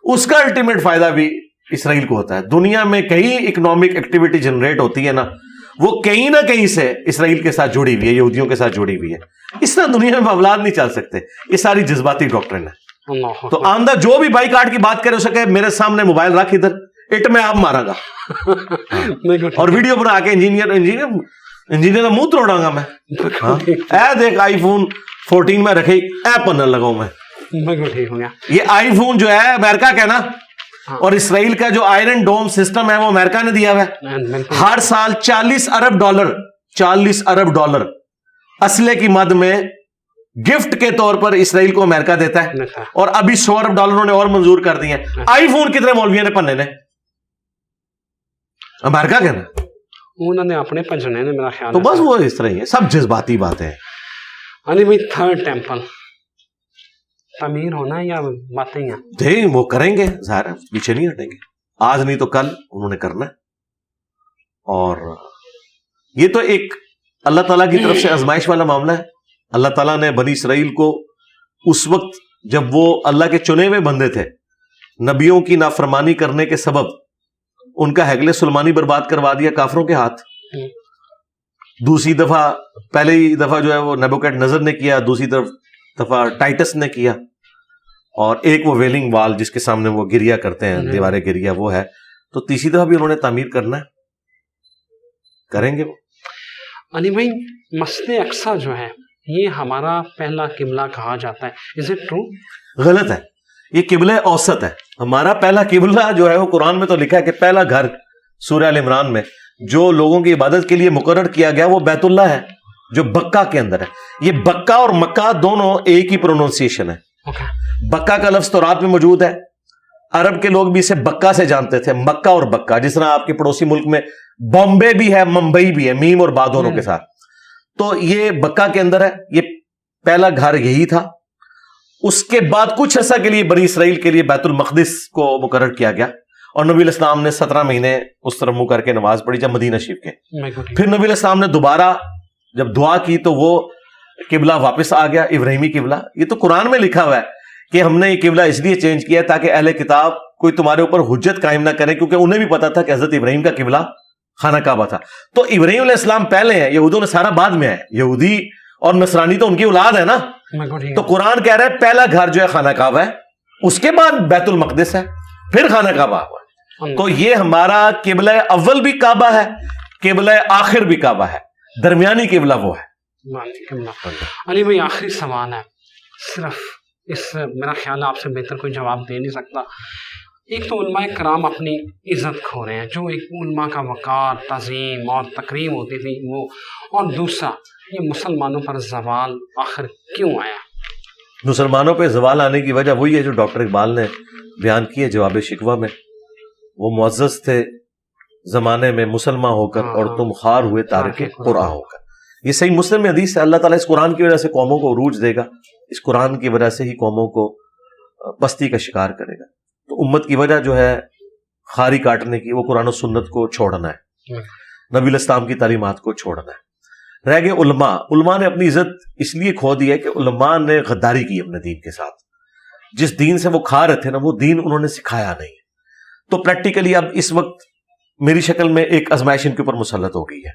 A: اس کا الٹیمیٹ فائدہ بھی اسرائیل کو ہوتا ہے. دنیا میں کہیں اکنامک ایکٹیویٹی جنریٹ ہوتی ہے نا، وہ کہیں نہ کہیں سے اسرائیل کے ساتھ جڑی ہوئی ہے، یہودیوں کے ساتھ جڑی ہوئی ہے. اس طرح دنیا میں معاملات نہیں چل سکتے. یہ ساری جذباتی ڈاکٹرن ہے. تو آندہ جو بھی بائی کارڈ کی بات کرے سکے میرے سامنے موبائل رکھ ادھر، اٹ میں آپ مارا گا اور ویڈیو بنا کے انجینئر کا منہ توڑا گا میں. اے دیکھ آئی فون 14 میں رکھے اے پنن لگاؤں میں. یہ آئی فون جو ہے امریکہ کا نا، اور اسرائیل کا جو آئرن ڈوم سسٹم ہے وہ امریکہ نے دیا ہوا ہے. ہر سال $40 ارب اسلحے کی مد میں گفٹ کے طور پر اسرائیل کو امریکہ دیتا ہے. اور ابھی $100 ارب انہوں نے اور منظور کر دیے. آئی فون کتنے مولویوں نے پنے نے؟ امریکہ کے نا،
B: انہوں نے اپنے پنجنے نے میرا خیال.
A: تو بس وہ اس طرح ہی ہے، سب جذباتی باتیں ہیں.
B: علی بھائی تھرڈ ٹیمپل تعمیر ہونا ہے یا باتیں ہیں؟
A: نہیں، وہ کریں گے، ظاہر ہے پیچھے نہیں ہٹیں گے. آج نہیں تو کل انہوں نے کرنا ہے. اور یہ تو ایک اللہ تعالیٰ کی طرف سے آزمائش والا معاملہ ہے. اللہ تعالیٰ نے بنی اسرائیل کو اس وقت جب وہ اللہ کے چنے ہوئے بندے تھے، نبیوں کی نافرمانی کرنے کے سبب ان کا ہیکل سلیمانی برباد کروا دیا کافروں کے ہاتھ. دوسری دفعہ، پہلی دفعہ جو ہے وہ نیبوکیڈ نظر نے کیا، دوسری دفعہ ٹائٹس نے کیا، اور ایک وہ ویلنگ وال جس کے سامنے وہ گریا کرتے ہیں، دیواریں گریا، وہ ہے. تو تیسری دفعہ بھی انہوں نے تعمیر کرنا ہے، کریں گے وہ.
B: علی بھائی مسجد اقصی جو ہے یہ ہمارا پہلا قبلہ کہا جاتا ہے، از اٹ ٹرو؟
A: غلط ہے. یہ قبلہ اوسط ہے. ہمارا پہلا قبلہ جو ہے وہ قرآن میں تو لکھا ہے کہ پہلا گھر سورہ ال عمران میں جو لوگوں کی عبادت کے لیے مقرر کیا گیا وہ بیت اللہ ہے جو بکہ کے اندر ہے. یہ بکہ اور مکہ دونوں ایک ہی پروننسیشن ہے. بکہ کا لفظ تورات میں موجود ہے. عرب کے لوگ بھی اسے بکہ سے جانتے تھے، مکہ اور بکہ. جس طرح آپ کے پڑوسی ملک میں بامبے بھی ہے، ممبئی بھی ہے، میم اور با دونوں کے ساتھ. تو یہ بکہ کے اندر ہے. یہ پہلا گھر یہی تھا. اس کے بعد کچھ عرصہ کے لیے بنی اسرائیل کے لیے بیت المقدس کو مقرر کیا گیا، اور نبی علیہ السلام نے 17 مہینے اس طرف منہ کر کے نماز پڑھی جب مدینہ شریف کے. پھر نبی علیہ السلام نے دوبارہ جب دعا کی تو وہ قبلہ واپس آ گیا، ابراہیمی قبلہ. یہ تو قرآن میں لکھا ہوا ہے کہ ہم نے یہ قبلہ اس لیے چینج کیا تاکہ اہل کتاب کوئی تمہارے اوپر حجت قائم نہ کرے، کیونکہ انہیں بھی پتا تھا کہ حضرت ابراہیم کا قبلہ خانہ کعبہ تھا. تو ابراہیم علیہ السلام پہلے ہیں، یہودوں نے سارا بعد میں ہے. یہودی اور نصرانی تو ان کی اولاد ہے نا. تو قرآن کہہ رہا ہے پہلا گھر جو ہے خانہ کعبہ ہے، اس کے بعد بیت المقدس ہے، پھر خانہ کعبہ ہوا. تو یہ ہمارا قبلہ اول بھی کعبہ ہے، قبلہ آخر بھی کعبہ ہے، درمیانی قبلہ وہ ہے.
B: علی بھائی آخری سوال ہے، صرف اس میرا خیال ہے آپ سے بہتر کوئی جواب دے نہیں سکتا. ایک تو علماء کرام اپنی عزت کھو رہے ہیں، جو ایک علماء کا وقار، تعظیم اور تکریم ہوتی تھی وہ، اور دوسرا یہ مسلمانوں پر زوال آخر کیوں آیا؟
A: مسلمانوں پہ زوال آنے کی وجہ وہی ہے جو ڈاکٹر اقبال نے بیان کی ہے جواب شکوہ میں. وہ معزز تھے زمانے میں مسلمان ہو کر اور تم خار ہوئے تارک قرآن ہو کر. یہ صحیح مسلم میں حدیث ہے، اللہ تعالیٰ اس قرآن کی وجہ سے قوموں کو عروج دے گا، اس قرآن کی وجہ سے ہی قوموں کو پستی کا شکار کرے گا۔ تو امت کی وجہ جو ہے خاری کاٹنے کی، وہ قرآن و سنت کو چھوڑنا ہے، نبی علیہ السلام کی تعلیمات کو چھوڑنا ہے۔ رہ گئے علماء، علماء نے اپنی عزت اس لیے کھو دی ہے کہ علماء نے غداری کی اپنے دین کے ساتھ، جس دین سے وہ کھا رہے تھے نا وہ دین انہوں نے سکھایا نہیں۔ تو پریکٹیکلی اب اس وقت میری شکل میں ایک آزمائش ان کے اوپر مسلط ہو گئی ہے،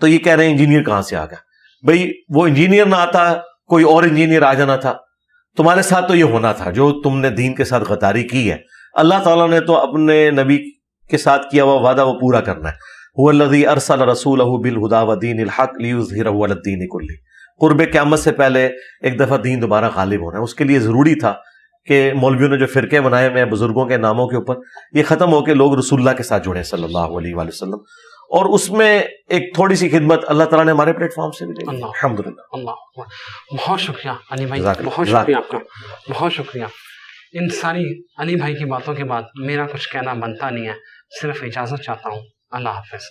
A: تو یہ کہہ رہے ہیں انجینئر کہاں سے آ گیا؟ بھئی وہ انجینئر نہ آتا، کوئی اور انجینئر آ جانا تھا، تمہارے ساتھ تو یہ ہونا تھا جو تم نے دین کے ساتھ غداری کی ہے۔ اللہ تعالیٰ نے تو اپنے نبی کے ساتھ کیا ہوا وعدہ وہ پورا کرنا ہے۔ هو الذی ارسل رسولہ بالہدی ودین الحق لیظہرہ علی الدین کلہ۔ قرب قیامت سے پہلے ایک دفعہ دین دوبارہ غالب ہونا ہے، اس کے لیے ضروری تھا کہ مولویوں نے جو فرقے بنائے ہوئے ہیں بزرگوں کے ناموں کے اوپر، یہ ختم ہو کے لوگ رسول اللہ کے ساتھ جڑے صلی اللہ علیہ وآلہ وسلم، اور اس میں ایک تھوڑی سی خدمت اللہ تعالیٰ نے ہمارے پلیٹ فارم سے بھی دی۔ الحمدللہ۔
B: اللہ بہت شکریہ علی بھائی،
A: جزاک اللہ،
B: بہت
A: جزاک
B: شکریہ آپ کا، بہت شکریہ۔ ان ساری علی بھائی کی باتوں کے بعد میرا کچھ کہنا بنتا نہیں ہے، صرف اجازت چاہتا ہوں۔ اللہ حافظ۔